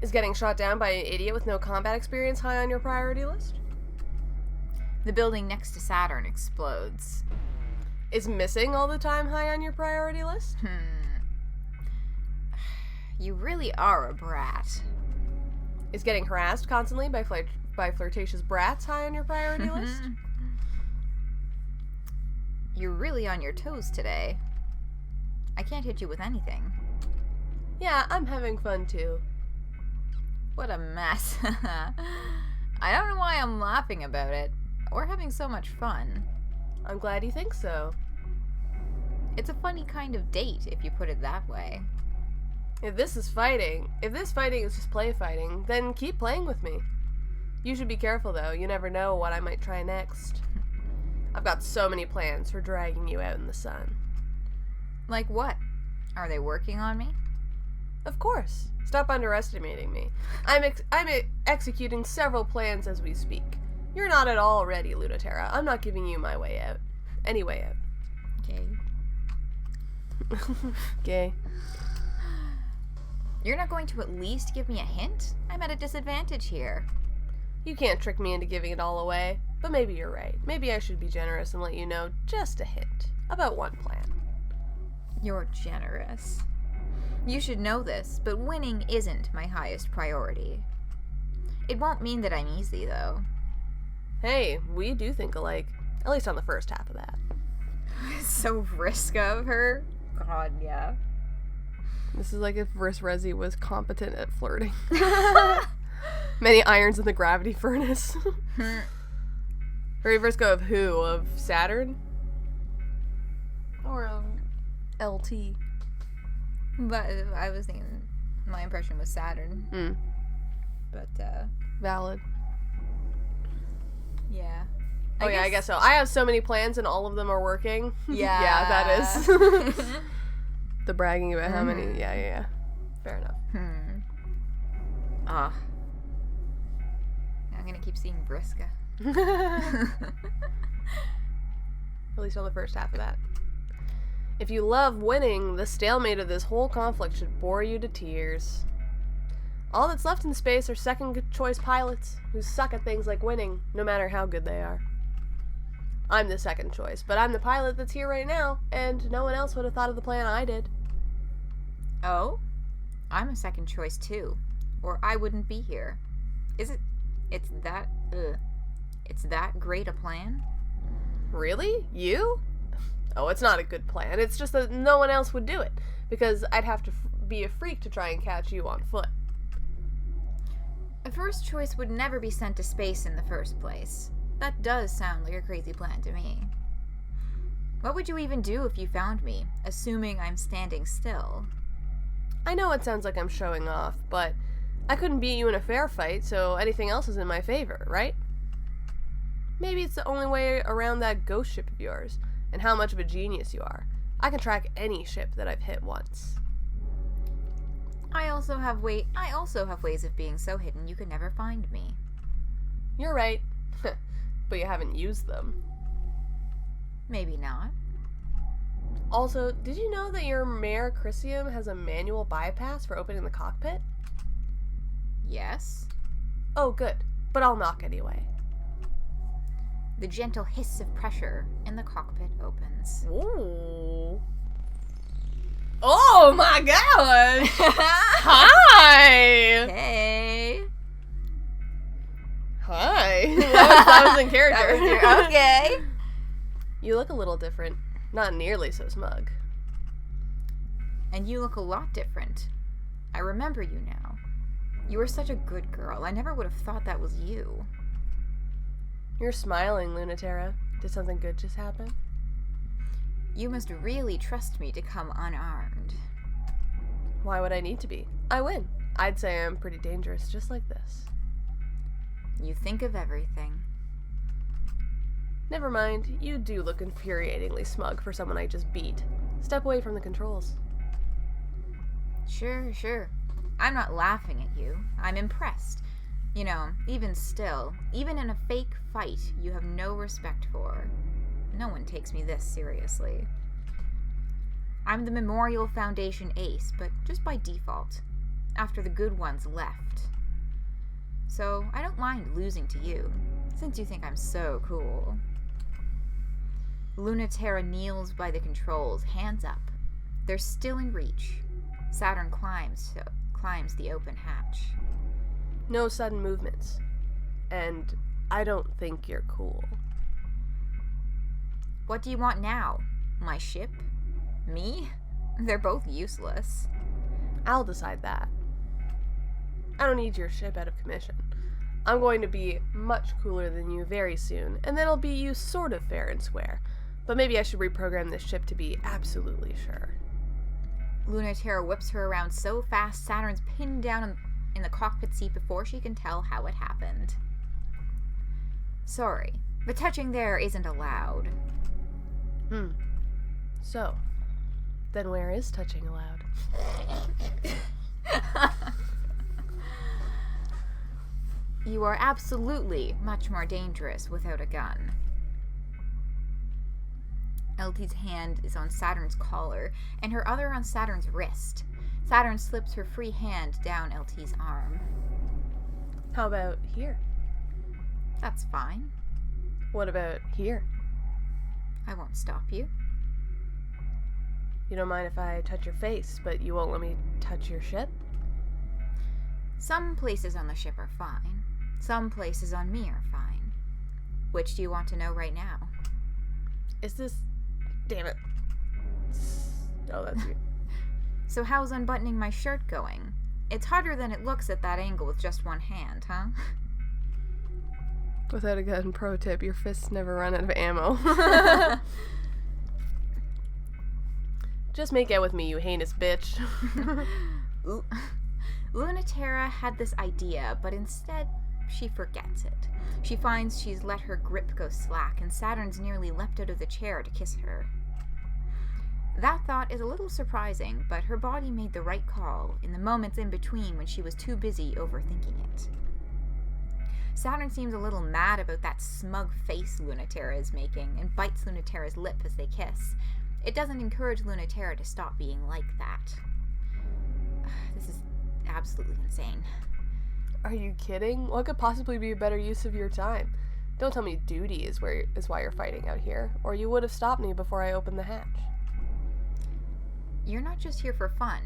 Is getting shot down by an idiot with no combat experience high on your priority list? The building next to Saturn explodes. Is missing all the time high on your priority list? You really are a brat. Is getting harassed constantly by flirtatious brats high on your priority list? You're really on your toes today. I can't hit you with anything. Yeah, I'm having fun too. What a mess. I don't know why I'm laughing about it, or having so much fun. I'm glad you think so. It's a funny kind of date, if you put it that way. If this fighting is just play fighting, then keep playing with me. You should be careful, though. You never know what I might try next. I've got so many plans for dragging you out in the sun. Like what? Are they working on me? Of course. Stop underestimating me. I'm executing several plans as we speak. You're not at all ready, Luna-Terra. I'm not giving you my way out. Any way out. Okay. Gay. You're not going to at least give me a hint? I'm at a disadvantage here. You can't trick me into giving it all away, but maybe you're right. Maybe I should be generous and let you know just a hint about one plan. You're generous. You should know this, but winning isn't my highest priority. It won't mean that I'm easy, though. Hey, we do think alike. At least on the first half of that. So Vriska of her? God, yeah. This is like if Resi was competent at flirting. Many irons in the gravity furnace. Very Vriska of who? Of Saturn? Or of LT? But I was thinking my impression was Saturn. But, Valid. yeah. I guess so. I have so many plans and all of them are working. Yeah. Yeah, that is. The bragging about how many. Yeah. Fair enough. I'm gonna keep seeing Vriska. At least on the first half of that. If you love winning, the stalemate of this whole conflict should bore you to tears. All that's left in space are second-choice pilots who suck at things like winning, no matter how good they are. I'm the second choice, but I'm the pilot that's here right now, and no one else would have thought of the plan I did. Oh? I'm a second choice too, or I wouldn't be here. It's that great a plan? Really? You? Oh, it's not a good plan. It's just that no one else would do it, because I'd have to be a freak to try and catch you on foot. A first choice would never be sent to space in the first place. That does sound like a crazy plan to me. What would you even do if you found me, assuming I'm standing still? I know it sounds like I'm showing off, but I couldn't beat you in a fair fight, so anything else is in my favor, right? Maybe it's the only way around that ghost ship of yours, and how much of a genius you are. I can track any ship that I've hit once. I also have ways of being so hidden you could never find me. You're right, but you haven't used them. Maybe not. Also, did you know that your Mare Chrysium has a manual bypass for opening the cockpit? Yes. Oh, good, but I'll knock anyway. The gentle hiss of pressure in the cockpit opens. Ooh. Oh my gosh! Hi! Hey! Hi! That was in character. Okay. You look a little different. Not nearly so smug. And you look a lot different. I remember you now. You were such a good girl. I never would have thought that was you. You're smiling, Luna-Terra. Did something good just happen? You must really trust me to come unarmed. Why would I need to be? I win. I'd say I'm pretty dangerous just like this. You think of everything. Never mind. You do look infuriatingly smug for someone I just beat. Step away from the controls. Sure. I'm not laughing at you. I'm impressed. You know, even still, even in a fake fight you have no respect for. No one takes me this seriously. I'm the Memorial Foundation ace, but just by default, after the good ones left. So I don't mind losing to you, since you think I'm so cool. Luna-Terra kneels by the controls, hands up. They're still in reach. Saturn climbs the open hatch. No sudden movements. And I don't think you're cool. What do you want now? My ship? Me? They're both useless. I'll decide that. I don't need your ship out of commission. I'm going to be much cooler than you very soon, and then I'll beat you sort of fair and square. But maybe I should reprogram this ship to be absolutely sure. Luna-Terra whips her around so fast, Saturn's pinned down in the cockpit seat before she can tell how it happened. Sorry, but touching there isn't allowed. So, then where is touching allowed? You are absolutely much more dangerous without a gun. LT's hand is on Saturn's collar, and her other on Saturn's wrist. Saturn slips her free hand down LT's arm. How about here? That's fine. What about here? I won't stop you. You don't mind if I touch your face, but you won't let me touch your ship? Some places on the ship are fine. Some places on me are fine. Which do you want to know right now? Is this... Damn it. Oh, that's you. So how's unbuttoning my shirt going? It's harder than it looks at that angle with just one hand, huh? Without a gun, pro tip, your fists never run out of ammo. Just make out with me, you heinous bitch. Luna-Terra had this idea, but instead she forgets it. She finds she's let her grip go slack, and Saturn's nearly leapt out of the chair to kiss her. That thought is a little surprising, but her body made the right call in the moments in between when she was too busy overthinking it. Saturn seems a little mad about that smug face Luna-Terra is making, and bites Luna-Terra's lip as they kiss. It doesn't encourage Luna-Terra to stop being like that. This is absolutely insane. Are you kidding? What could possibly be a better use of your time? Don't tell me duty is why you're fighting out here, or you would have stopped me before I opened the hatch. You're not just here for fun.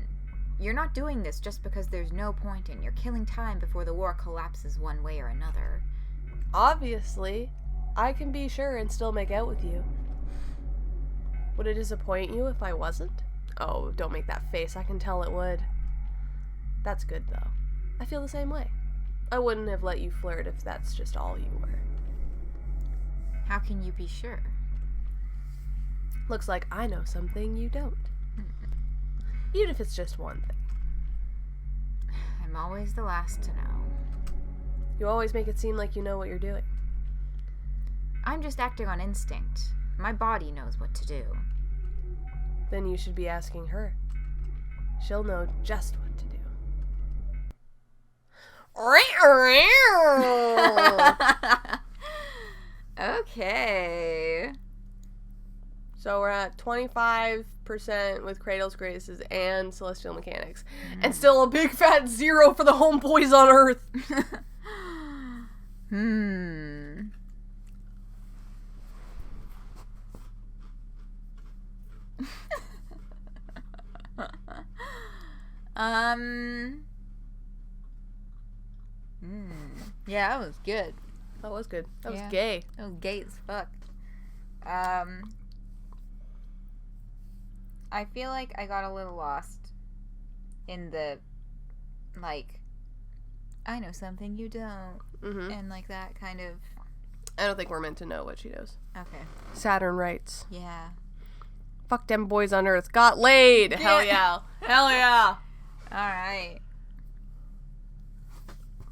You're not doing this just because there's no point in. You're killing time before the war collapses one way or another. Obviously. I can be sure and still make out with you. Would it disappoint you if I wasn't? Oh, don't make that face. I can tell it would. That's good, though. I feel the same way. I wouldn't have let you flirt if that's just all you were. How can you be sure? Looks like I know something you don't. Even if it's just one thing. I'm always the last to know. You always make it seem like you know what you're doing. I'm just acting on instinct. My body knows what to do. Then you should be asking her. She'll know just what to do. Okay. So we're at 25% with Cradle's Graces and Celestial Mechanics. And still a big fat 0 for the homeboys on Earth. Yeah, that was good. That was good. That was Yeah. gay. That was gay as fuck. I feel like I got a little lost in the, like, I know something you don't, and like that kind of. I don't think we're meant to know what she knows. Okay. Saturn writes, Yeah. fuck them boys on Earth. Got laid. Hell yeah. Hell yeah. All right.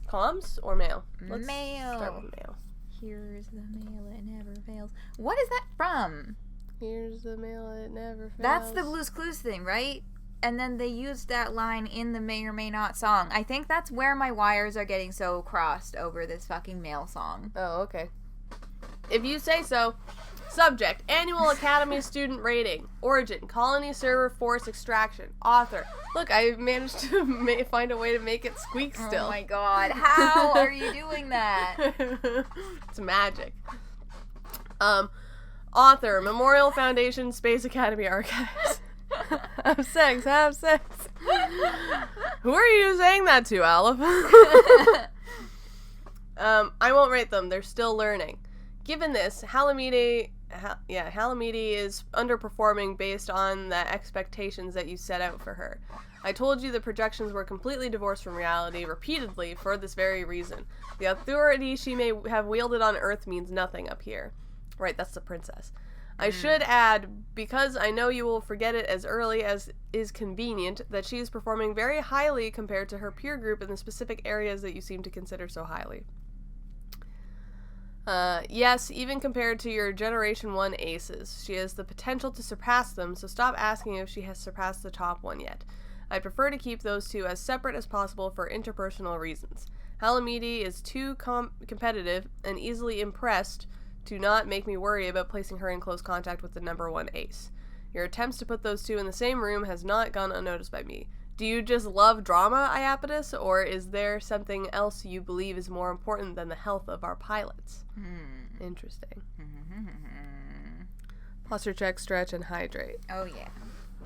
Comms or mail? Let's Mail. start with mail. Here's the mail, it never fails. What is that from? Here's the mail, it never fails. That's the Blue's Clues thing, right? And then they used that line in the May or May Not song. I think that's where my wires are getting so crossed over this fucking mail song. Oh, okay. If you say so. Subject, Annual Academy Student Rating. Origin, Colony Server Force Extraction. Author. Look, I managed to find a way to make it squeak still. Oh my god, how are you doing that? It's magic. Author, Memorial Foundation Space Academy Archives. Have sex, have sex. Who are you saying that to, Aleph? I won't rate them. They're still learning. Given this, Halimede is underperforming based on the expectations that you set out for her. I told you the projections were completely divorced from reality repeatedly for this very reason. The authority she may have wielded on Earth means nothing up here. Right, that's the princess. I should add, because I know you will forget it as early as is convenient, that she is performing very highly compared to her peer group in the specific areas that you seem to consider so highly. Yes, even compared to your Generation 1 aces, she has the potential to surpass them, so stop asking if she has surpassed the top one yet. I prefer to keep those two as separate as possible for interpersonal reasons. Halamidi is too competitive and easily impressed to not make me worry about placing her in close contact with the number 1 ace. Your attempts to put those two in the same room has not gone unnoticed by me. Do you just love drama, Iapetus, or is there something else you believe is more important than the health of our pilots? Interesting. Posture check, stretch, and hydrate. Oh, yeah.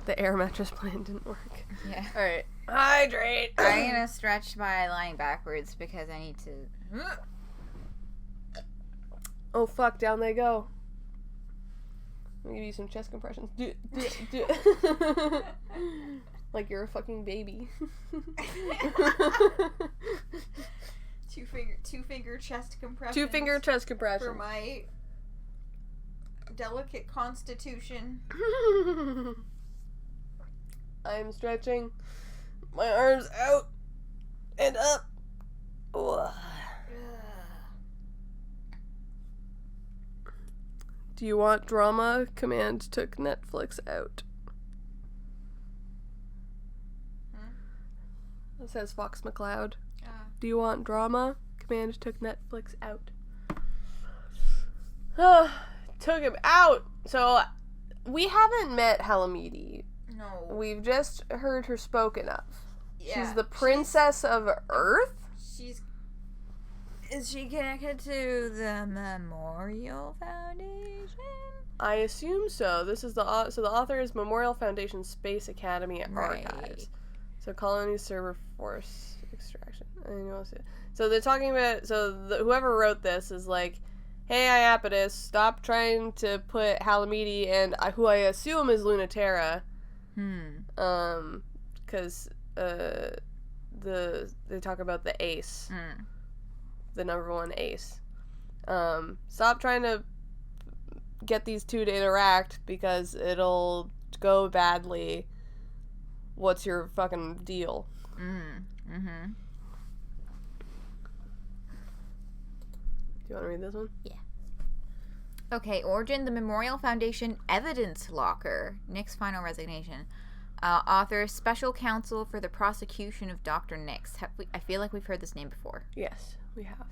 The air mattress plan didn't work. Yeah. Alright. Hydrate! I'm gonna stretch by lying backwards because I need to... Oh, fuck, down they go. Let me give you some chest compressions. Like you're a fucking baby. Two finger chest compression. 2-finger chest compression. For my delicate constitution. I'm stretching my arms out and up. Ugh. Do you want drama? Command took Netflix out. It says Fox McCloud. Do you want drama? Command took Netflix out. Took him out. So, we haven't met Halamidi. No. We've just heard her spoken of. Yeah. She's the princess of Earth? Is she connected to the Memorial Foundation? I assume so. This is the author is Memorial Foundation Space Academy Archives. So colony server force extraction. So they're talking about. Whoever wrote this is like, hey Iapetus, stop trying to put Halamidi and who I assume is Luna-Terra. Because they talk about the ace. The number 1 ace. Stop trying to get these two to interact because it'll go badly. What's your fucking deal? Do you want to read this one? Yeah. Okay, Origin, the Memorial Foundation Evidence Locker. Nick's final resignation. Author, Special Counsel for the Prosecution of Dr. Nix. I feel like we've heard this name before. Yes, we have.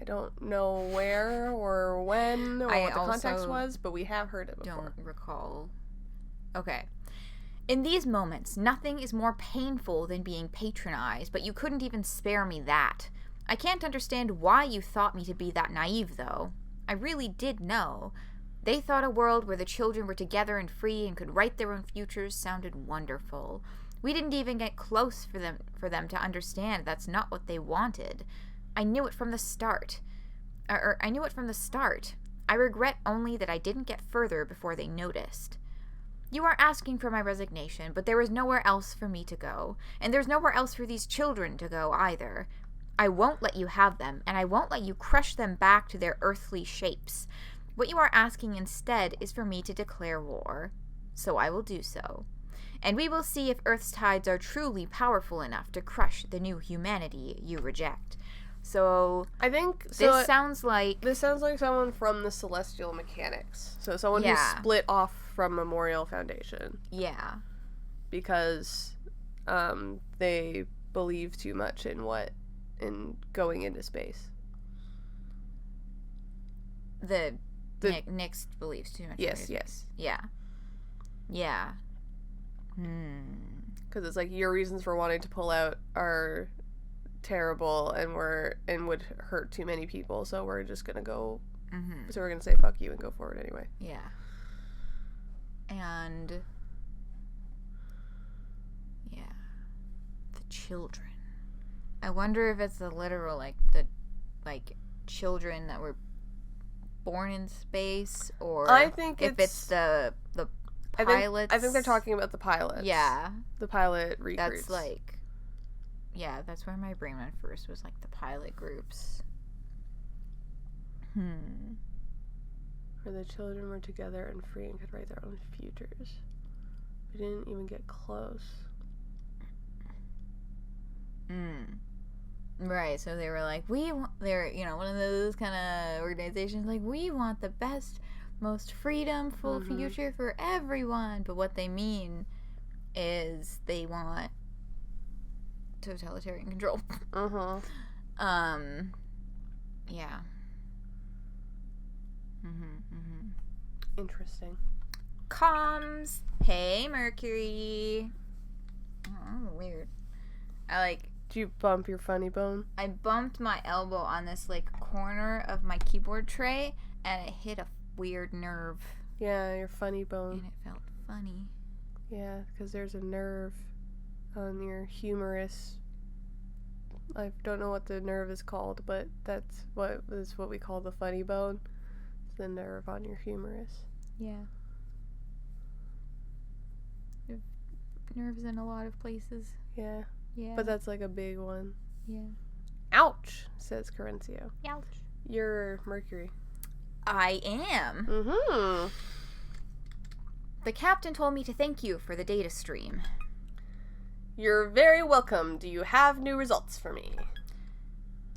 I don't know where or when or what the context was, but we have heard it before. Don't recall. Okay. In these moments, nothing is more painful than being patronized, but you couldn't even spare me that. I can't understand why you thought me to be that naive, though. I really did know. They thought a world where the children were together and free and could write their own futures sounded wonderful. We didn't even get close for them to understand that's not what they wanted. I knew it from the start. I regret only that I didn't get further before they noticed. You are asking for my resignation, but there is nowhere else for me to go, and there's nowhere else for these children to go either. I won't let you have them, and I won't let you crush them back to their earthly shapes. What you are asking instead is for me to declare war. So I will do so. And we will see if Earth's tides are truly powerful enough to crush the new humanity you reject. So I think this sounds like someone from the Celestial Mechanics. So someone who split off from Memorial Foundation. Yeah. Because they believe too much in going into space. Nix believes too much. Yes. Yeah. Because it's like your reasons for wanting to pull out are terrible and would hurt too many people, so we're just gonna go. So we're gonna say fuck you and go forward anyway. Yeah. And the children. I wonder if it's the literal children that were born in space, or I think if it's the pilots. I think they're talking about the pilots. Yeah. The pilot recruits. That's where my brain went first, was like the pilot groups. where the children were together and free and could write their own futures. We didn't even get close. Right, so they were like, they're, one of those kind of organizations, like, we want the best, most freedom-full future for everyone. But what they mean is they want totalitarian control. Yeah. Interesting. Comms. Hey, Mercury. Oh, weird. Did you bump your funny bone? I bumped my elbow on this, corner of my keyboard tray, and it hit a weird nerve. Yeah, your funny bone. And it felt funny. Yeah, because there's a nerve on your humerus. I don't know what the nerve is called, but that's what we call the funny bone. It's the nerve on your humerus. Yeah. Nerves in a lot of places. Yeah. Yeah. But that's a big one. Yeah. Ouch, says Corencio. Ouch. You're Mercury. I am. The captain told me to thank you for the data stream. You're very welcome. Do you have new results for me?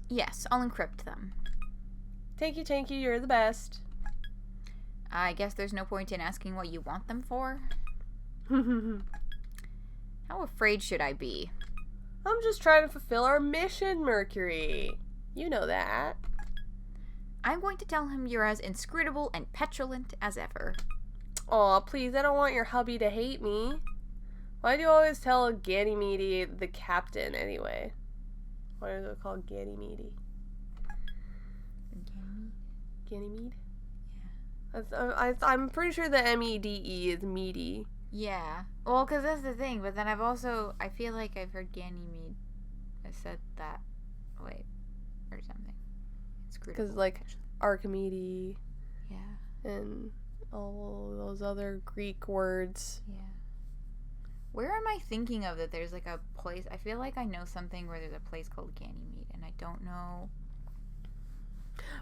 Yes, I'll encrypt them. Thank you, you're the best. I guess there's no point in asking what you want them for. How afraid should I be? I'm just trying to fulfill our mission, Mercury. You know that. I'm going to tell him you're as inscrutable and petulant as ever. Aw, please, I don't want your hubby to hate me. Why do you always tell Ganymede the captain anyway? Why is it called Ganymede? Ganymede? Yeah. I'm pretty sure the MEDE is meaty. Yeah. Well, because that's the thing, but then I feel like I've heard Ganymede. I said that. Wait. Or something. Because, Archimedes. Yeah. And all those other Greek words. Yeah. Where am I thinking of that there's, a place? I feel like I know something where there's a place called Ganymede, and I don't know.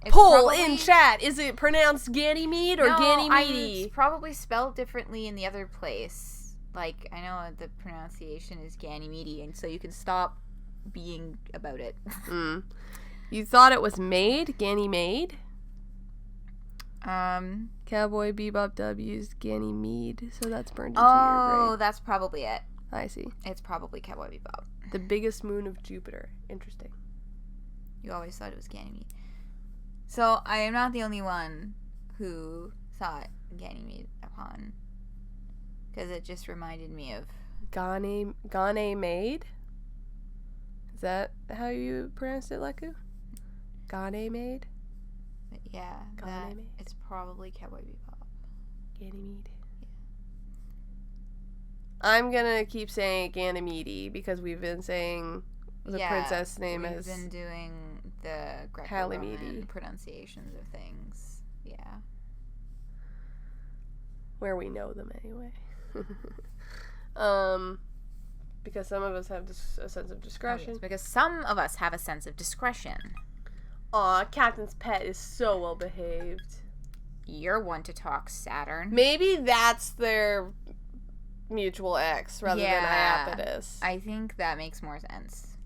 Poll in chat. Is it pronounced Ganymede or Ganymede? It's probably spelled differently in the other place. I know the pronunciation is Ganymede, and so you can stop being about it. You thought it was made? Ganymede? Cowboy Bebop W's Ganymede, so that's burned into your brain. Oh, that's probably it. I see. It's probably Cowboy Bebop. The biggest moon of Jupiter. Interesting. You always thought it was Ganymede. So, I am not the only one who thought Ganymede upon. Because it just reminded me of... Ganymede? Is that how you pronounce it, Leku? Ganymede? Yeah, it's probably Cowboy Bebop. Ganymede. Yeah. I'm gonna keep saying Ganymede because we've been saying the princess name is... we've been doing the Greco-Roman pronunciations of things. Yeah. Where we know them anyway. Because some of us have a sense of discretion. Oh, yes, because some of us have a sense of discretion. Aw, Captain's pet is so well behaved. You're one to talk, Saturn. Maybe that's their mutual ex rather than Iapetus. I think that makes more sense.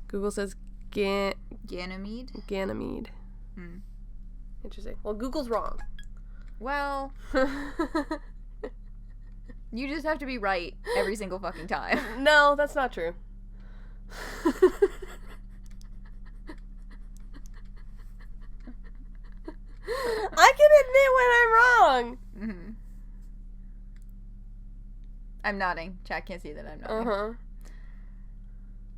Google says Ganymede? Ganymede. Interesting. Well, Google's wrong. Well, you just have to be right every single fucking time. No, that's not true. I can admit when I'm wrong. Mm-hmm. I'm nodding. Chat can't see that I'm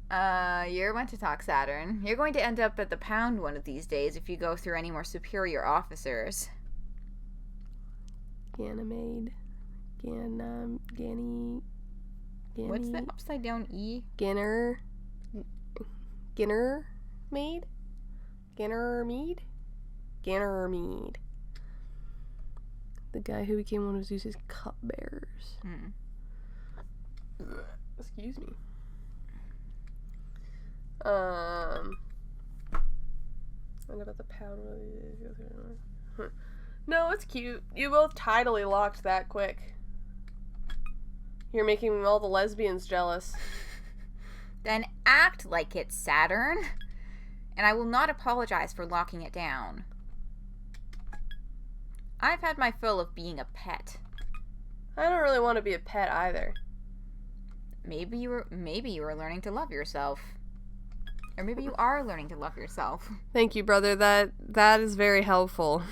nodding. You're one to talk, Saturn. You're going to end up at the pound one of these days if you go through any more superior officers. Ganymede. Ganny. What's the upside down E? Ginner Mead? Ganymede? Ganymede. The guy who became one of Zeus's cupbearers. Excuse me. What about the pound? No, it's cute. You both tidally locked that quick. You're making all the lesbians jealous. Then act like it's Saturn, and I will not apologize for locking it down. I've had my fill of being a pet. I don't really want to be a pet either. Maybe you were learning to love yourself. Or maybe you are learning to love yourself. Thank you, brother. That is very helpful.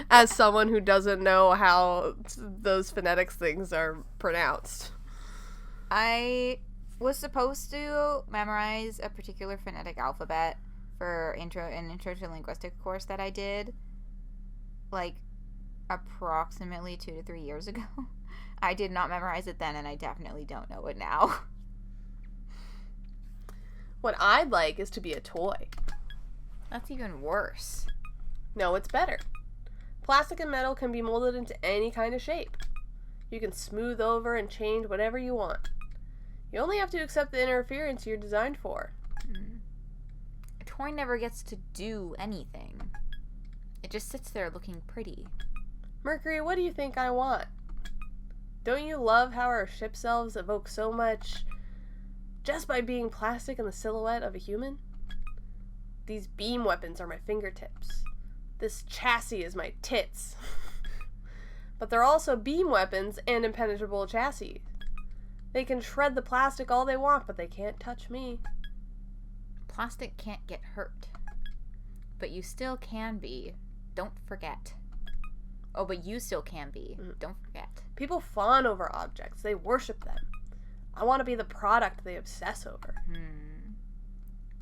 As someone who doesn't know how those phonetics things are pronounced. I was supposed to memorize a particular phonetic alphabet for an intro to linguistic course that I did, like, approximately 2 to 3 years ago. I did not memorize it then, and I definitely don't know it now. What I'd like is to be a toy. That's even worse. No, it's better. Plastic and metal can be molded into any kind of shape. You can smooth over and change whatever you want. You only have to accept the interference you're designed for. A toy never gets to do anything. It just sits there looking pretty. Mercury, what do you think I want? Don't you love how our ship selves evoke so much just by being plastic in the silhouette of a human? These beam weapons are my fingertips. This chassis is my tits. But they're also beam weapons and impenetrable chassis. They can shred the plastic all they want, but they can't touch me. Plastic can't get hurt. But you still can be. Don't forget. Oh, but you still can be. Don't forget. People fawn over objects. They worship them. I want to be the product they obsess over.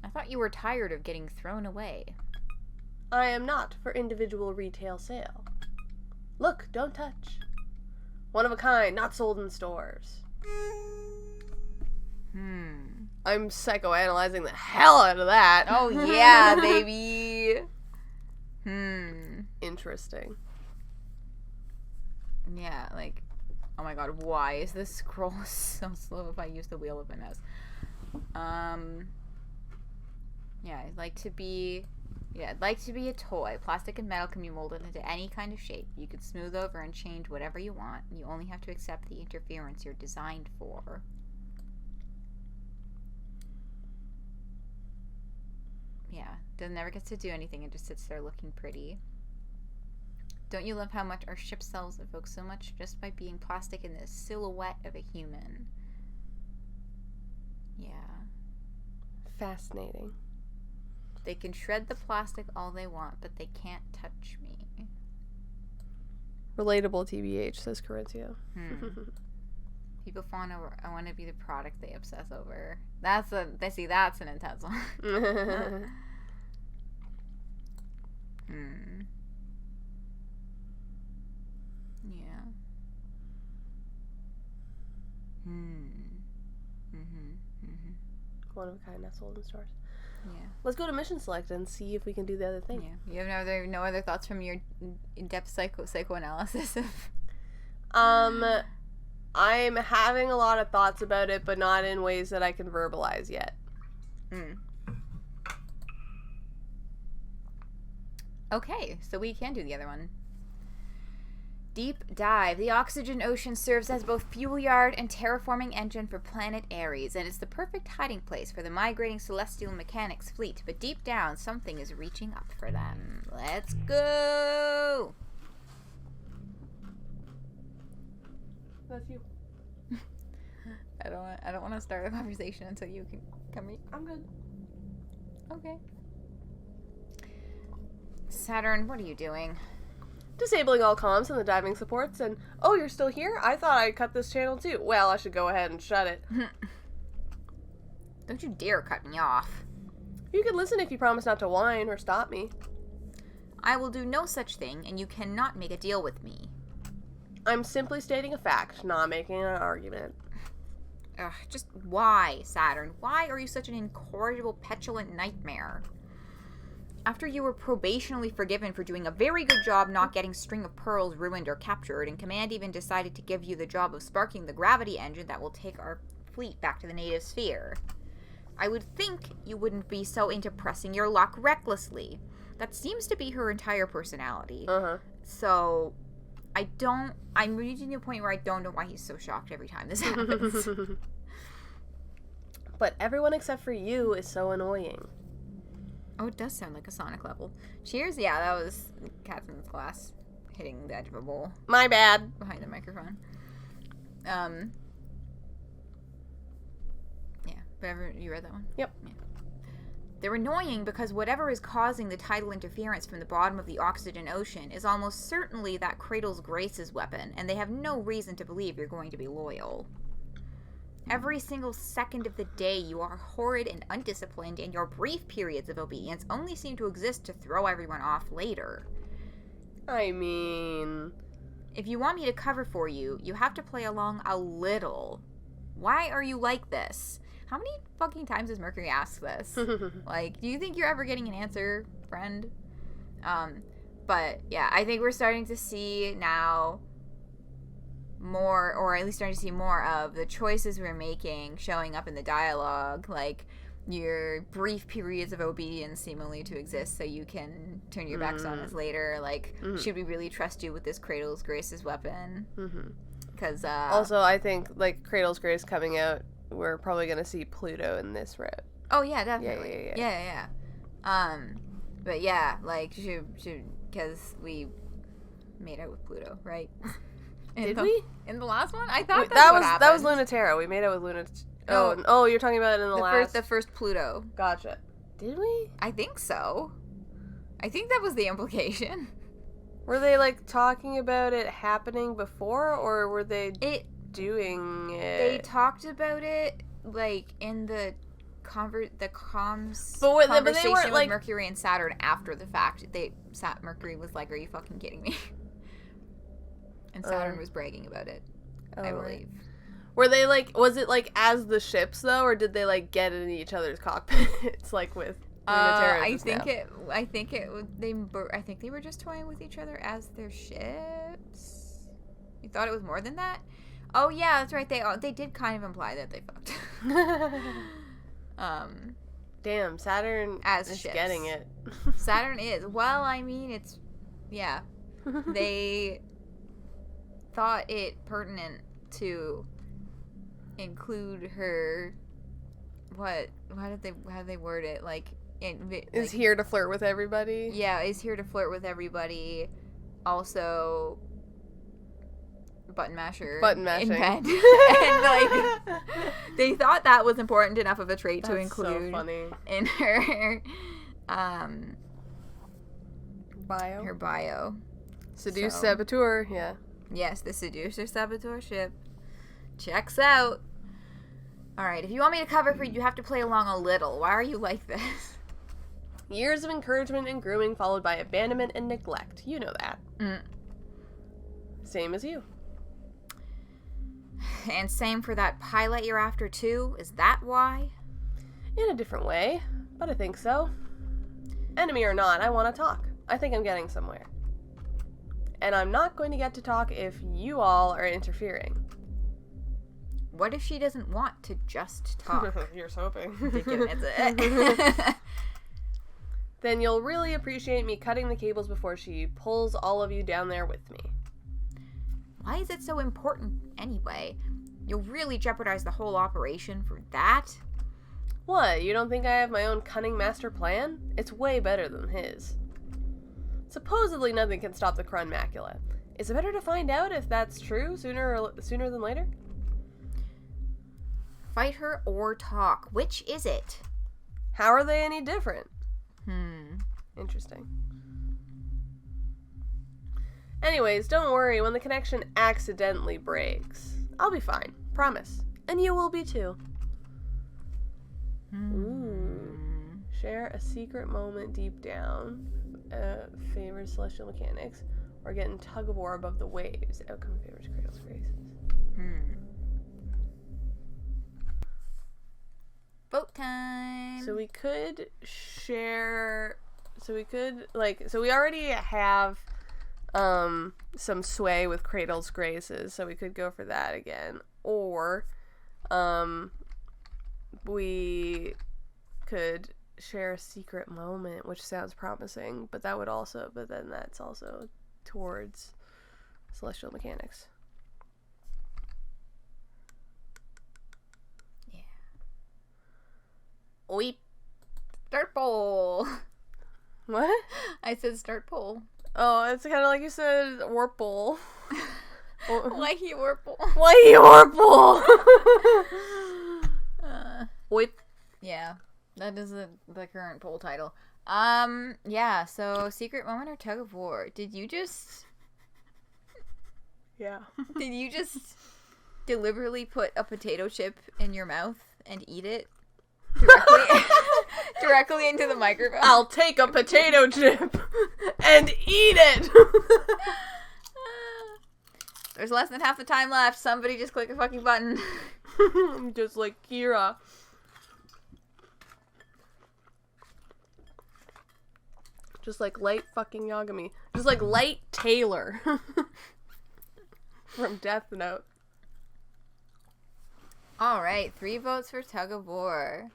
I thought you were tired of getting thrown away. I am not for individual retail sale. Look, don't touch. One of a kind, not sold in stores. I'm psychoanalyzing the hell out of that. Oh, yeah, baby. Interesting. Yeah, like, oh my god, why is this scroll so slow if I use the wheel of a mouse? Yeah, I'd like to be a toy. Plastic and metal can be molded into any kind of shape. You can smooth over and change whatever you want. You only have to accept the interference you're designed for. Yeah, never gets to do anything. It just sits there looking pretty. Don't you love how much our ship cells evoke so much just by being plastic in the silhouette of a human? Yeah. Fascinating. They can shred the plastic all they want, but they can't touch me. Relatable TBH, says Corinthia. People fawn over, I want to be the product they obsess over. That's an intense one. Yeah. One of a kind, not sold in stores. Yeah. Let's go to mission select and see if we can do the other thing. Yeah. You have no other thoughts from your in-depth psychoanalysis of... I'm having a lot of thoughts about it, but not in ways that I can verbalize yet. Okay, so we can do the other one. Deep dive. The oxygen ocean serves as both fuel yard and terraforming engine for planet Ares, and it's the perfect hiding place for the migrating celestial mechanics fleet. But deep down, something is reaching up for them. Let's go! That's you. I don't want to start the conversation until you can come in. I'm good. Okay. Saturn, what are you doing? Disabling all comms and the diving supports, and oh, you're still here? I thought I'd cut this channel too. Well, I should go ahead and shut it. Don't you dare cut me off. You can listen if you promise not to whine or stop me. I will do no such thing, and you cannot make a deal with me. I'm simply stating a fact, not making an argument. Ugh, just why, Saturn? Why are you such an incorrigible, petulant nightmare? After you were probationally forgiven for doing a very good job not getting String of Pearls ruined or captured, and Command even decided to give you the job of sparking the gravity engine that will take our fleet back to the native sphere, I would think you wouldn't be so into pressing your luck recklessly. That seems to be her entire personality. Uh-huh. So, I'm reaching a point where I don't know why he's so shocked every time this happens. But everyone except for you is so annoying. Oh, it does sound like a Sonic level. Cheers? Yeah, that was Catherine's glass hitting the edge of a bowl My bad. behind the microphone. Yeah, whatever. You read that one? Yep. Yeah. They're annoying because whatever is causing the tidal interference from the bottom of the oxygen ocean is almost certainly that Cradle's Grace's weapon, and they have no reason to believe you're going to be loyal. Every single second of the day you are horrid and undisciplined, and your brief periods of obedience only seem to exist to throw everyone off later. I mean... If you want me to cover for you, you have to play along a little. Why are you like this? How many fucking times does Mercury ask this? Like, do you think you're ever getting an answer, friend? But, yeah, I think we're starting to see now more, or at least starting to see more of the choices we're making showing up in the dialogue. Like, your brief periods of obedience seem only to exist so you can turn your backs on us later. Like, should we really trust you with this Cradle's Grace's weapon? Because, also, I think, like, Cradle's Grace coming out, we're probably going to see Pluto in this route. Oh, yeah, definitely. Yeah. But yeah, like, because we made out with Pluto, right? Did we? In the last one? I thought that was Luna-Terra. We made out with Luna. No. Oh, you're talking about it in the first Pluto. Gotcha. Did we? I think so. I think that was the implication. Were they, like, talking about it happening before, or were they doing it? They talked about it, like, in the conversation with Mercury and Saturn after the fact. Mercury was like, "Are you fucking kidding me?" And Saturn was bragging about it, I believe. Were they, like, was it, like, as the ships, though, or did they, like, get in each other's cockpits, like, with Luna-Terra? I think they were just toying with each other as their ships. You thought it was more than that? Oh, yeah, that's right. They did kind of imply that they fucked. Damn, Saturn as is ships. Getting it. Saturn is. Well, I mean, it's... Yeah. They thought it pertinent to include her... How did they word it? Like... is here to flirt with everybody? Yeah, is here to flirt with everybody. Also... button mashing in bed. And like they thought that was important enough of a trait to include so funny. In her bio. Seduce Saboteur, yeah. Yes, the Seducer Saboteur ship checks out. Alright, if you want me to cover for you, you have to play along a little. Why are you like this? Years of encouragement and grooming followed by abandonment and neglect. You know that. Same as you. And same for that pilot you're after, too? Is that why? In a different way, but I think so. Enemy or not, I want to talk. I think I'm getting somewhere. And I'm not going to get to talk if you all are interfering. What if she doesn't want to just talk? Here's hoping. Then you'll really appreciate me cutting the cables before she pulls all of you down there with me. Why is it so important anyway? You'll really jeopardize the whole operation for that? What, you don't think I have my own cunning master plan? It's way better than his. Supposedly nothing can stop the Krun Macula. Is it better to find out if that's true sooner than later? Fight her or talk. Which is it? How are they any different? Interesting. Anyways, don't worry when the connection accidentally breaks. I'll be fine. Promise. And you will be too. Ooh. Share a secret moment deep down. Favors celestial mechanics. Or get in tug of war above the waves. Outcome favors Cradle's Graces. Vote time. So we could share... So we already have... some sway with Cradle's Graces, so we could go for that again. Or, we could share a secret moment, which sounds promising, but then that's also towards celestial mechanics. Yeah. Oip. Start poll. What? I said start poll. Oh, it's kind of like you said, Warple. Why he Warple? Why he Warple? Oip. Yeah. That is the current poll title. Yeah, so secret moment or tug of war? Did you just deliberately put a potato chip in your mouth and eat it directly into the microphone? I'll take a potato chip and eat it. There's less than half the time left. Somebody just click a fucking button. Just like Kira. Just like Light fucking Yagami. Just like Light Taylor. From Death Note. Alright, 3 votes for tug of war.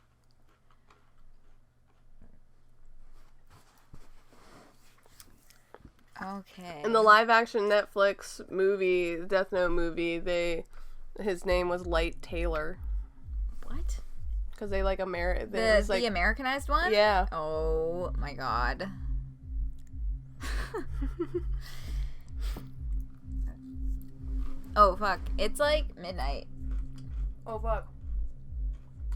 Okay. In the live action Netflix movie, Death Note movie, his name was Light Taylor. What? Because they like the Americanized one? Yeah. Oh my god. Oh fuck. It's like midnight. Oh fuck.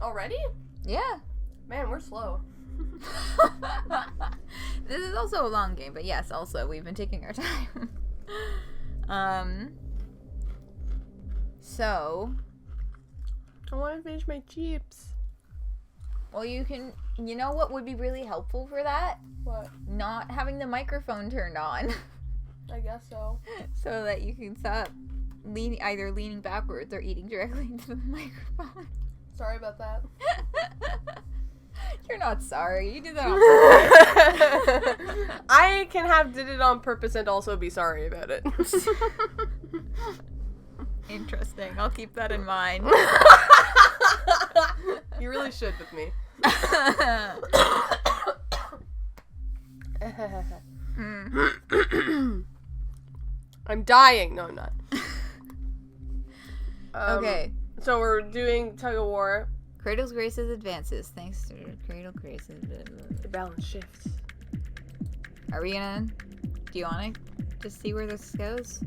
Already? Yeah. Man, we're slow. This is also a long game, but yes, also we've been taking our time. So I want to finish my chips. well, you know what would be really helpful for that? What? Not having the microphone turned on. I guess so. So that you can stop either leaning backwards or eating directly into the microphone. Sorry about that. You're not sorry. You did that on purpose. I can did it on purpose and also be sorry about it. Interesting. I'll keep that in mind. You really should with me. I'm dying. No, I'm not. Okay. So we're doing tug of war. Cradle's Graces advances. Thanks to Cradle Graces. The balance shifts. Are we gonna... Do you want to just see where this goes?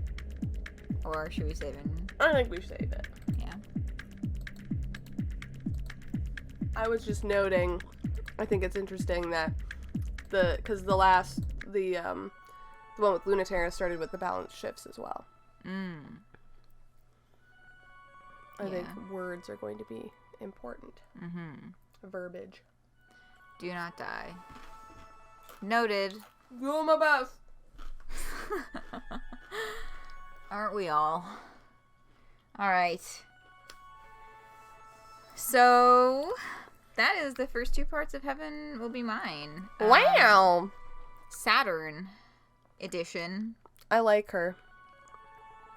Or should we save it? I think we should save it. Yeah. I was just noting, I think it's interesting that the one with Luna-Terra started with the balance shifts as well. I think words are going to be important. Verbiage. Do not die. Noted. Do my best. Aren't we all? Alright. So, that is the first 2 parts of Heaven Will Be Mine. Wow. Saturn edition. I like her.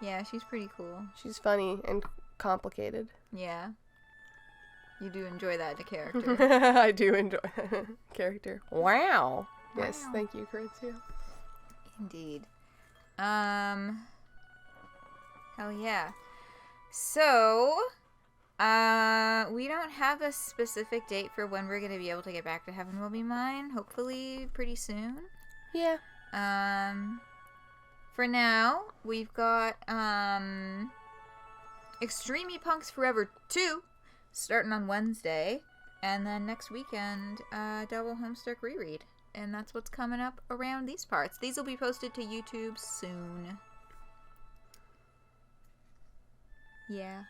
Yeah, she's pretty cool. She's funny and complicated. Yeah. You do enjoy that in a character. I do enjoy character. Wow. Yes, Wow. thank you, Corinthia. Indeed. Hell yeah. So, we don't have a specific date for when we're gonna be able to get back to Heaven Will Be Mine. Hopefully pretty soon. Yeah. For now, we've got, Extreme Punks Forever 2 starting on Wednesday. And then next weekend, double Homestuck reread. And that's what's coming up around these parts. These will be posted to YouTube soon. Yeah.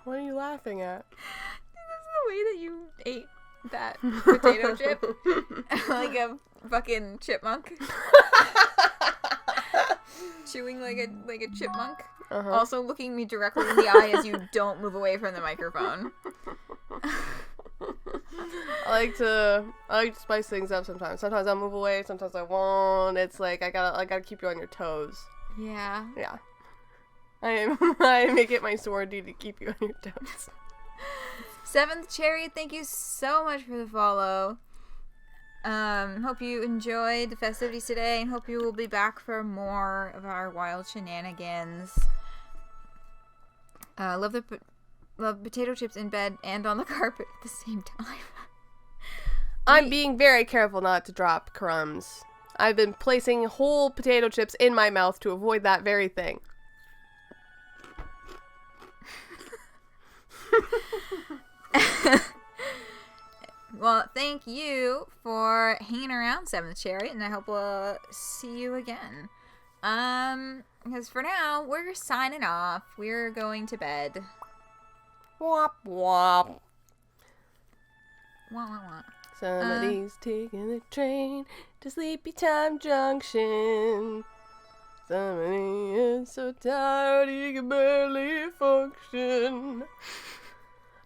What are you laughing at? This is the way that you ate that potato chip. Like a fucking chipmunk. Chewing like a chipmunk. Uh-huh. Also looking me directly in the eye as you don't move away from the microphone. I like to spice things up sometimes. Sometimes I'll move away, sometimes I won't. It's like I gotta keep you on your toes. Yeah. Yeah. I make it my sword duty to keep you on your toes. Seventh Cherry, thank you so much for the follow. Hope you enjoyed the festivities today, and hope you will be back for more of our wild shenanigans. Love potato chips in bed and on the carpet at the same time. I'm being very careful not to drop crumbs. I've been placing whole potato chips in my mouth to avoid that very thing. Well, thank you for hanging around, Seventh Chariot, and I hope we'll see you again. Because for now, we're signing off. We're going to bed. Womp womp. Wah, wah, wah. Somebody's taking the train to Sleepy Time Junction. Somebody is so tired he can barely function.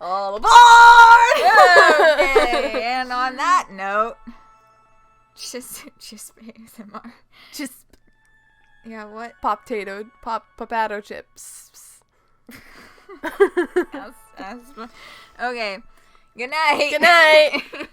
All aboard! Okay, and on that note, just ASMR. Just Yeah, what? potato chips. Okay. Good night. Good night.